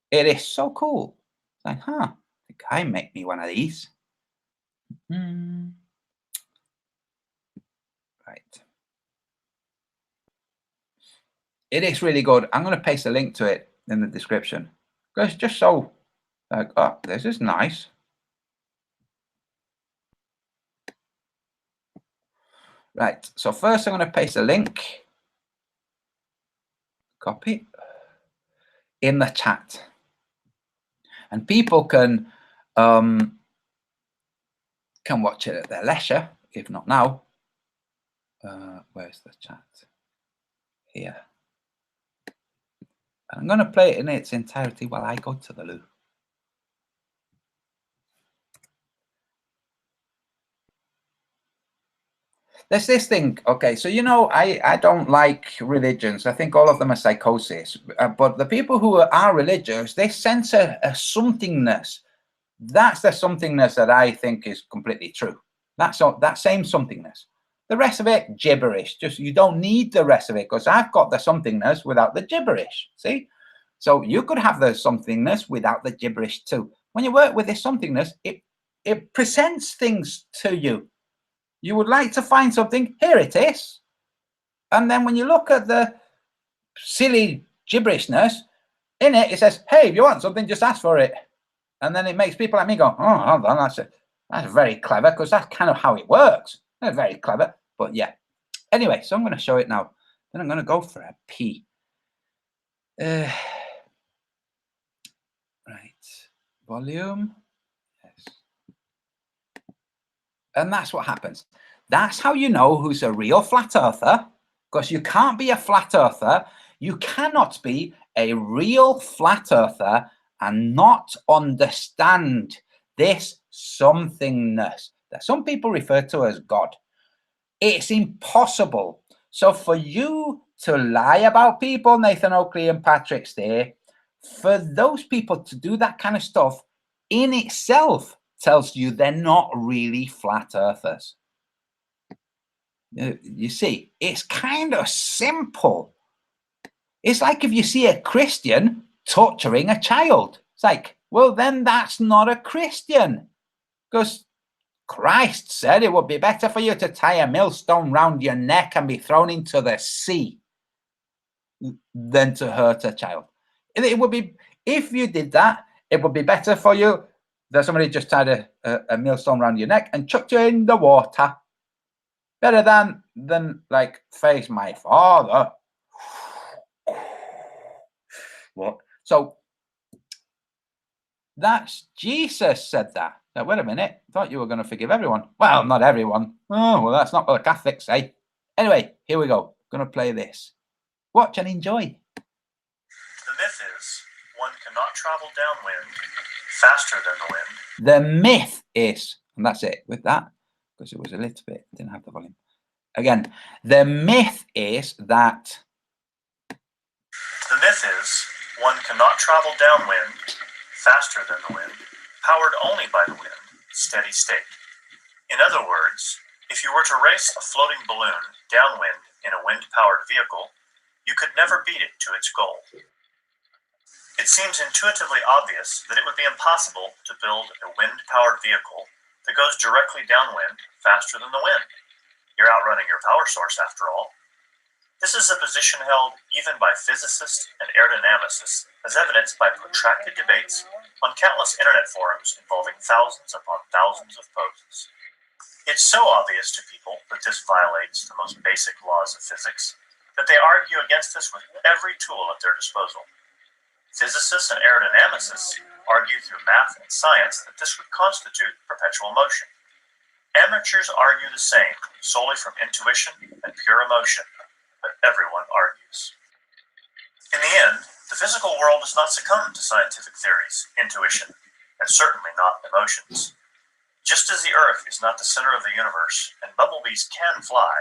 It is so cool. It's like, I think I make me one of these. Right. It is really good. I'm going to paste a link to it in the description. Because just so, like, oh, this is nice. Right. So first I'm going to paste a link. Copy. In the chat. And people can watch it at their leisure, if not now. Where's the chat? Here. I'm going to play it in its entirety while I go to the loo. there's this thing. Okay, so I don't like religions. I think all of them are psychosis. But the people who are religious, they sense a somethingness. That's the somethingness that I think is completely true. That's that same somethingness. The rest of it, gibberish. Just you don't need the rest of it, because I've got the somethingness without the gibberish. See? So you could have the somethingness without the gibberish too. When you work with this somethingness, it presents things to you. You would like to find something, here it is. And then when you look at the silly gibberishness, in it, it says, hey, if you want something, just ask for it. And then it makes people like me go, oh, hold on, that's very clever, because that's kind of how it works. That's very clever. But yeah. Anyway, so I'm going to show it now. Then I'm going to go for a pee. Right. Volume. Yes. And that's what happens. That's how you know who's a real flat earther, because you can't be a flat earther. You cannot be a real flat earther and not understand this somethingness that some people refer to as God. It's impossible. So for you to lie about people, Nathan Oakley and Patrick Steer, for those people to do that kind of stuff in itself tells you they're not really flat earthers. You see, it's kind of simple. It's like if you see a Christian torturing a child. It's like, well, then that's not a Christian, because Christ said it would be better for you to tie a millstone round your neck and be thrown into the sea than to hurt a child. It would be, if you did that, it would be better for you that somebody just tied a millstone around your neck and chucked you in the water. Better than like face my father. What? So that's Jesus said that. Now, wait a minute. Thought you were going to forgive everyone. Well, not everyone. Oh, well, that's not what the Catholics say. Anyway, here we go. Going to play this. Watch and enjoy. The myth is one cannot travel downwind faster than the wind. The myth is, and that's it with that, because it was a little bit, didn't have the volume. Again, the myth is that. The myth is one cannot travel downwind faster than the wind, powered only by the wind, steady state. In other words, if you were to race a floating balloon downwind in a wind-powered vehicle, you could never beat it to its goal. It seems intuitively obvious that it would be impossible to build a wind-powered vehicle that goes directly downwind faster than the wind. You're outrunning your power source, after all. This is a position held even by physicists and aerodynamicists, as evidenced by protracted debates on countless internet forums involving thousands upon thousands of poses. It's so obvious to people that this violates the most basic laws of physics that they argue against this with every tool at their disposal. Physicists and aerodynamicists argue through math and science that this would constitute perpetual motion. Amateurs argue the same, solely from intuition and pure emotion, but everyone argues. In the end, the physical world does not succumb to scientific theories, intuition, and certainly not emotions. Just as the Earth is not the center of the universe and bumblebees can fly,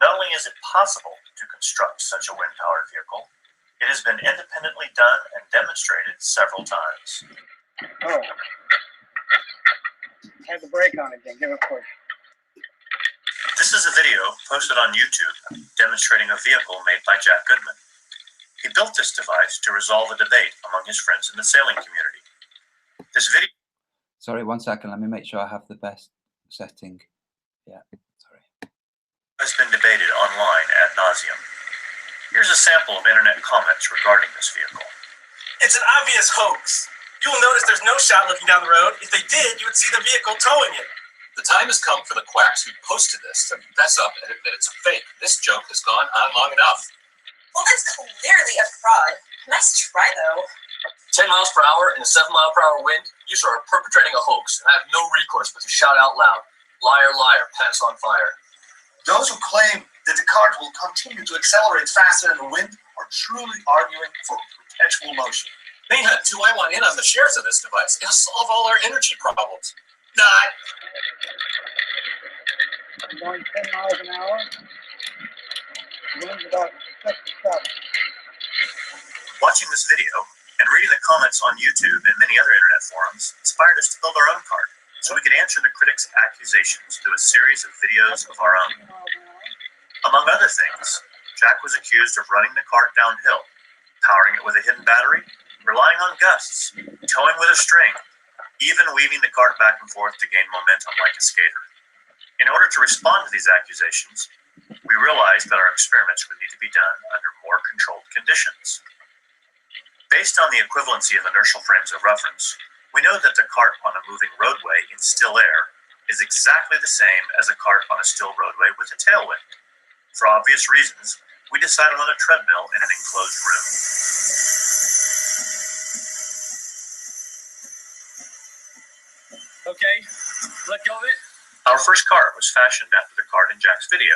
not only is it possible to construct such a wind-powered vehicle, it has been independently done and demonstrated several times. Oh. I had the brake on again. Give it a push. This is a video posted on YouTube demonstrating a vehicle made by Jack Goodman. He built this device to resolve a debate among his friends in the sailing community. This video... Sorry, 1 second. Let me make sure I have the best setting. Yeah, sorry. ...has been debated online ad nauseum. Here's a sample of internet comments regarding this vehicle. It's an obvious hoax. You will notice there's no shot looking down the road. If they did, you would see the vehicle towing it. The time has come for the quacks who posted this to fess up and admit it's a fake. This joke has gone on long enough. Well, that's clearly a fraud. Nice try, though. 10 miles per hour in a 7-mile-per-hour wind? You sir are perpetrating a hoax, and I have no recourse but to shout out loud, liar, liar, pants on fire. Those who claim that the cart will continue to accelerate faster than the wind are truly arguing for perpetual motion. Man, do I want in on the shares of this device? It'll solve all our energy problems. Not. I'm going 10 miles an hour. Wind's about 6 to 7. Watching this video and reading the comments on YouTube and many other internet forums inspired us to build our own cart so we could answer the critics' accusations through a series of videos of our own. Among other things, Jack was accused of running the cart downhill, powering it with a hidden battery, relying on gusts, towing with a string, even weaving the cart back and forth to gain momentum like a skater. In order to respond to these accusations, we realized that our experiments would need to be done under more controlled conditions. Based on the equivalency of inertial frames of reference, we know that the cart on a moving roadway in still air is exactly the same as a cart on a still roadway with a tailwind. For obvious reasons, we decided on a treadmill in an enclosed room. Okay, let go of it. Our first cart was fashioned after the cart in Jack's video.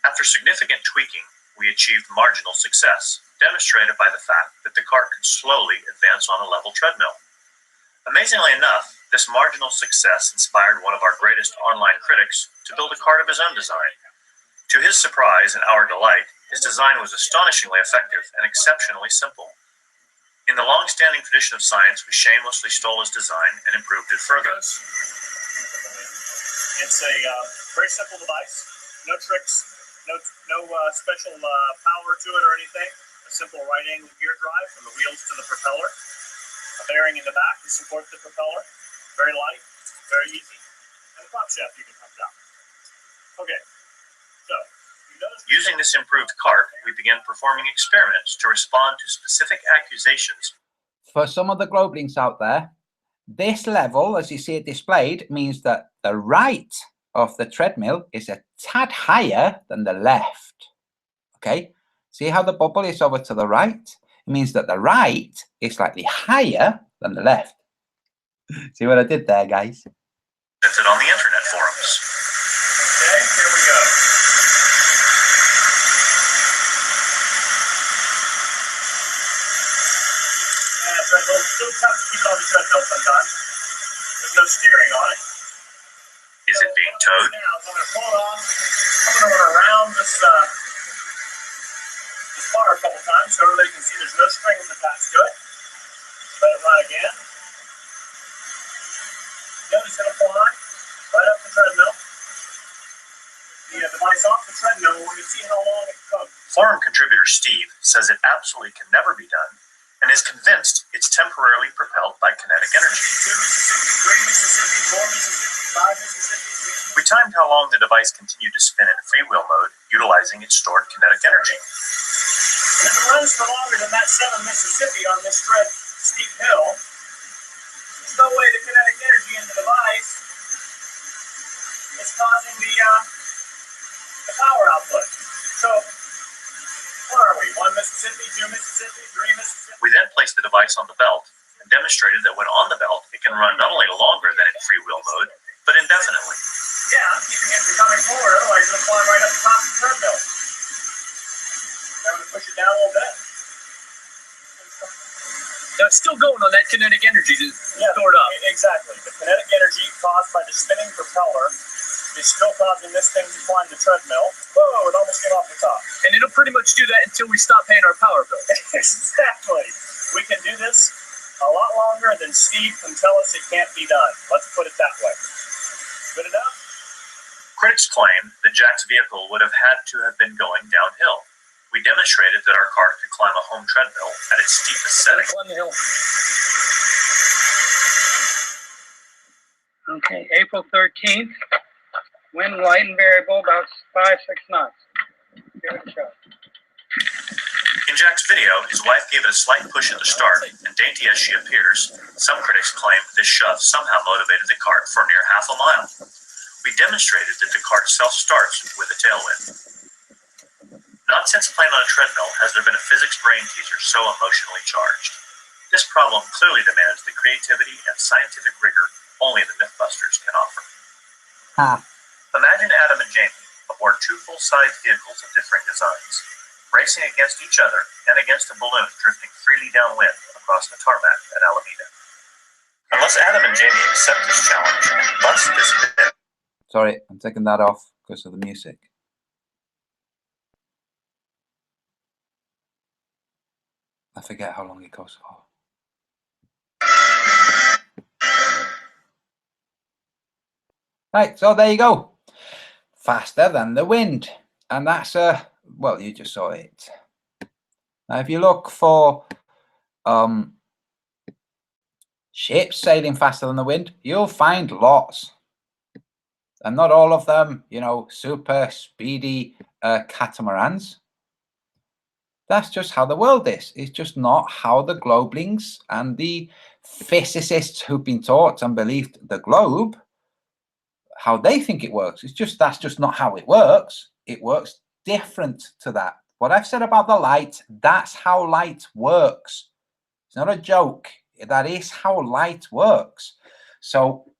After significant tweaking, we achieved marginal success, demonstrated by the fact that the cart could slowly advance on a level treadmill. Amazingly enough, this marginal success inspired one of our greatest online critics to build a cart of his own design. To his surprise and our delight, his design was astonishingly effective and exceptionally simple. In the long-standing tradition of science, we shamelessly stole his design and improved it further. It's a very simple device, no tricks, no special power to it or anything. A simple right-angle gear drive from the wheels to the propeller. A bearing in the back to support the propeller. Very light, very easy, and a prop shaft you can come down. Okay, so you notice. Using this improved cart, we began performing experiments to respond to specific accusations. For some of the Globlings out there, this level, as you see it displayed, means that the right of the treadmill is a tad higher than the left. Okay, see how the bubble is over to the right? It means that the right is slightly higher than the left. See what I did there, guys? Presented on the internet forums. Okay, here we go. And treadmill, still tough to keep it on the treadmill sometimes. There's no steering on it. Is it being towed? Now, I'm going to pull it off. I'm going to run around this bar a couple times so everybody can see there's no strings attached to it. Let it run again. It's going to fly right up the treadmill. The device off the treadmill, we're going to see how long it goes. Forum contributor Steve says it absolutely can never be done and is convinced it's temporarily propelled by kinetic energy. 2 Mississippi, 3 Mississippi, 4 Mississippi, 5 Mississippi. We timed how long the device continued to spin in freewheel mode, utilizing its stored kinetic energy. And if it runs for longer than that 7 Mississippi on this steep hill, there's no way the kinetic energy in the device is causing the power output. So, where are we? 1 Mississippi, 2 Mississippi, 3 Mississippi? We then placed the device on the belt and demonstrated that when on the belt, it can run not only longer than in freewheel mode, but indefinitely. Yeah, I'm keeping it from coming forward, otherwise it'll climb right up the top of the treadmill. I'm going to push it down a little bit. Now it's still going on that kinetic energy stored up. Exactly. The kinetic energy caused by the spinning propeller is still causing this thing to climb the treadmill. Whoa, it almost came off the top. And it'll pretty much do that until we stop paying our power bill. Exactly. We can do this a lot longer than Steve can tell us it can't be done. Let's put it that way. Good enough? Critics claim that Jack's vehicle would have had to have been going downhill. We demonstrated that our cart could climb a home treadmill at its steepest setting. Climb the hill. Okay, April 13th. Wind light and variable, about 5-6 knots. Give it a shot. In Jack's video, his wife gave it a slight push at the start, and dainty as she appears, some critics claim this shove somehow motivated the cart for near half a mile. We demonstrated that the cart self-starts with a tailwind. Not since playing on a treadmill has there been a physics brain teaser so emotionally charged. This problem clearly demands the creativity and scientific rigor only the Mythbusters can offer. Imagine Adam and Jamie aboard 2 full-size vehicles of differing designs, racing against each other and against a balloon drifting freely downwind across the tarmac at Alameda. Unless Adam and Jamie accept this challenge and bust this myth. Sorry, I'm taking that off. because of the music. I forget how long it goes for. Right, so there you go. Faster than the wind. And that's well, you just saw it. Now, if you look for ships sailing faster than the wind, you'll find lots. And not all of them, you know, super speedy catamarans. That's just how the world is. It's just not how the globelings and the physicists who've been taught and believed the globe, how they think it works. It's just, that's just not how it works. It works different to that. What I've said about the light, that's how light works. It's not a joke. That is how light works. So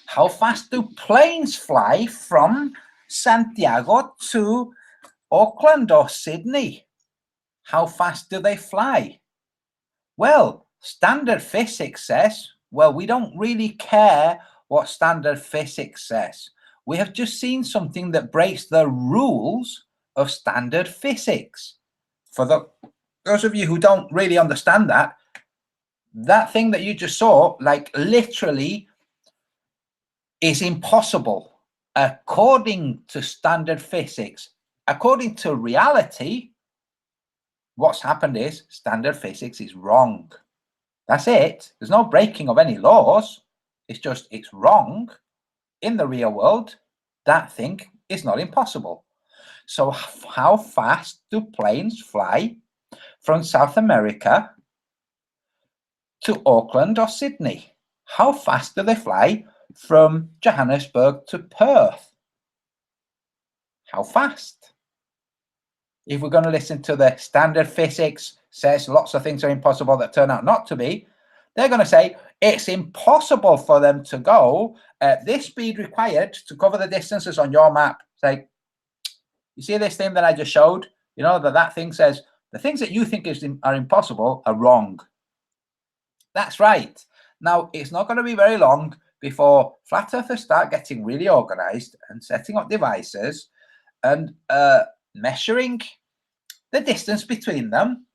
how fast do planes fly from Santiago to Auckland or Sydney? How fast do they fly? Well, standard physics says, well, we don't really care what standard physics says. We have just seen something that breaks the rules of standard physics. For those of you who don't really understand that, that thing that you just saw, like literally is impossible according to standard physics. According to reality, what's happened is standard physics is wrong. That's it. There's no breaking of any laws. It's just, it's wrong. In the real world, that thing is not impossible. So how fast do planes fly from South America to Auckland or Sydney? How fast do they fly from Johannesburg to Perth? How fast? If we're going to listen to the standard physics says lots of things are impossible that turn out not to be, they're going to say it's impossible for them to go at this speed required to cover the distances on your map. It's like, you see this thing that I just showed? You know, that thing says the things that you think are impossible are wrong. That's right. Now, it's not going to be very long before flat earthers start getting really organized and setting up devices and measuring the distance between them.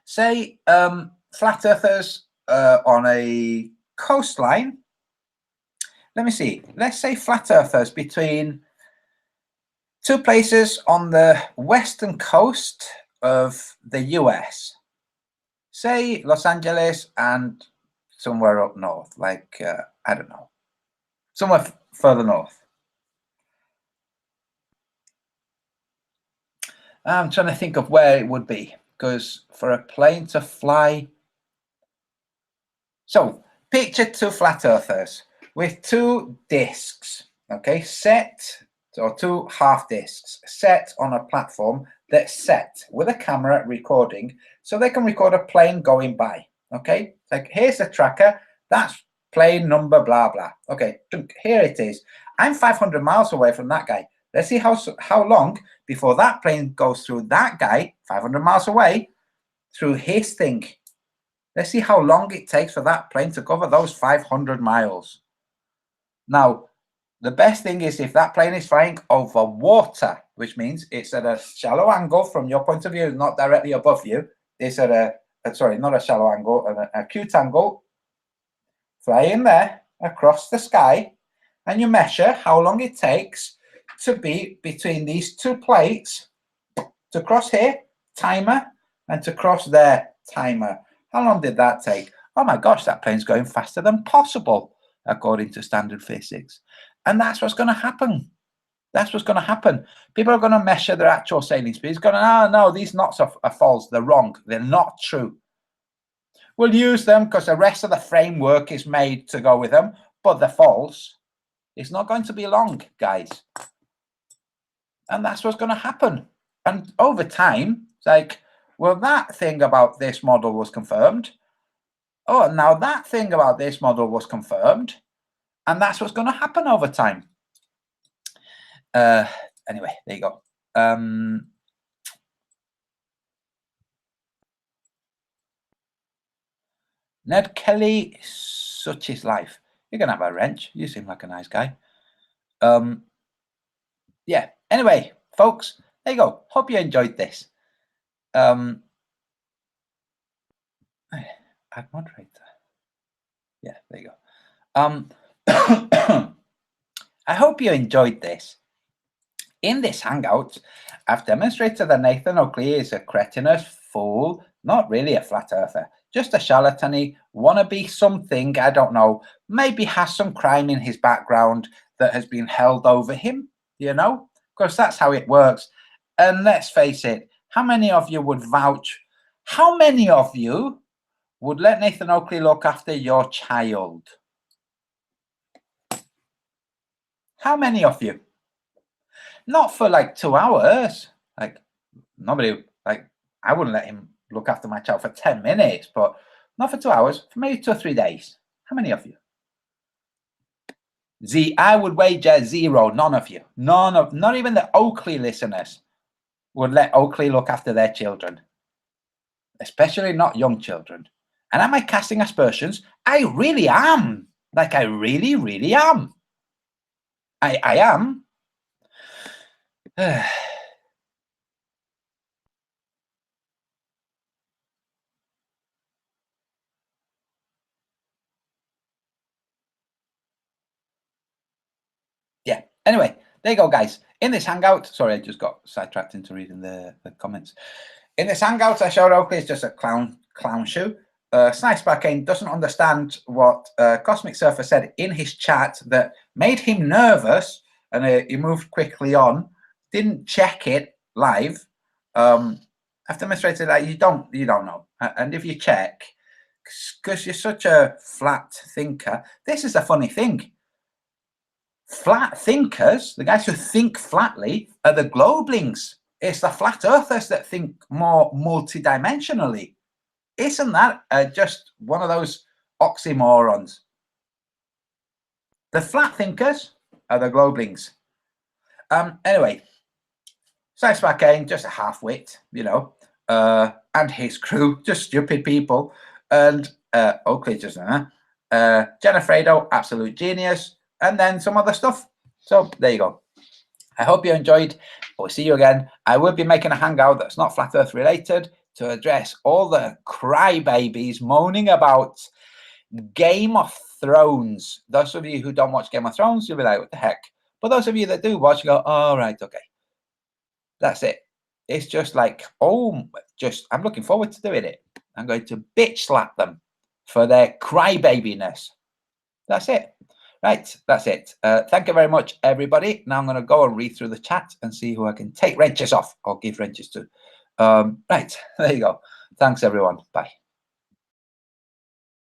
Say flat earthers on a coastline. Let me see. Let's say flat earthers between two places on the western coast of the US. Say Los Angeles and somewhere up north, like, I don't know, somewhere further north. I'm trying to think of where it would be, because for a plane to fly. So picture two flat earthers with two discs, okay, set, or two half discs set on a platform that's set with a camera recording, so they can record a plane going by. Okay, like here's the tracker, that's plane number blah blah. Okay, here it is. I'm 500 miles away from that guy. Let's see how long before that plane goes through that guy 500 miles away through his thing. Let's see how long it takes for that plane to cover those 500 miles. Now, the best thing is if that plane is flying over water, which means it's at a shallow angle from your point of view, not directly above you. It's at sorry, not a shallow angle, an acute angle. Fly in there across the sky, and you measure how long it takes to be between these two plates to cross here, timer, and to cross there, timer. How long did that take? Oh my gosh, that plane's going faster than possible, according to standard physics. And that's what's going to happen. That's what's going to happen. People are going to measure their actual sailing speeds, going, oh, no, these knots are false. They're wrong. They're not true. We'll use them because the rest of the framework is made to go with them, but they're false. It's not going to be long, guys. And that's what's going to happen. And over time, it's like, well, that thing about this model was confirmed. Oh, now that thing about this model was confirmed. And that's what's going to happen over time. Anyway, there you go. Ned Kelly, such is life. You're going to have a wrench. You seem like a nice guy. Yeah. Anyway, folks, there you go. Hope you enjoyed this. Add moderator. Yeah, there you go. I hope you enjoyed this. In this hangout, I've demonstrated that Nathan Oakley is a cretinous fool, not really a flat earther, just a charlatan-y, wannabe something, I don't know, maybe has some crime in his background that has been held over him, you know, because that's how it works. And let's face it, how many of you would vouch? How many of you would let Nathan Oakley look after your child? How many of you? Not for like 2 hours. Like nobody, like I wouldn't let him look after my child for 10 minutes, but not for 2 hours, for maybe 2 or 3 days. How many of you? I would wager 0. None of you. Not even the Oakley listeners would let Oakley look after their children, especially not young children. And am I casting aspersions? I really am. Like I really, really am. I am. Yeah. Anyway, there you go, guys. In this hangout, sorry, I just got sidetracked into reading the comments. In this hangout, I showed Oakley is just a clown shoe. Snipe Sparkane doesn't understand what Cosmic Surfer said in his chat that made him nervous, and he moved quickly on. Didn't check it live. I've demonstrated that you don't know, and if you check, because you're such a flat thinker, this is a funny thing. Flat thinkers, the guys who think flatly, are the globelings. It's the flat earthers that think more multidimensionally. Isn't that just one of those oxymorons? The flat thinkers are the globelings. Anyway, Snipe Sparkane, just a half-wit, you know, and his crew, just stupid people. And Oakley just, Jennifer, absolute genius. And then some other stuff. So there you go. I hope you enjoyed. We'll see you again. I will be making a hangout that's not Flat Earth related to address all the crybabies moaning about Game of Thrones. Those of you who don't watch Game of Thrones, you'll be like, what the heck? But those of you that do watch, you go, all right, okay. That's it. It's just like, I'm looking forward to doing it. I'm going to bitch slap them for their crybabiness. That's it. Right, that's it. Thank you very much, everybody. Now I'm going to go and read through the chat and see who I can take wrenches off or give wrenches to. Right, there you go. Thanks, everyone. Bye.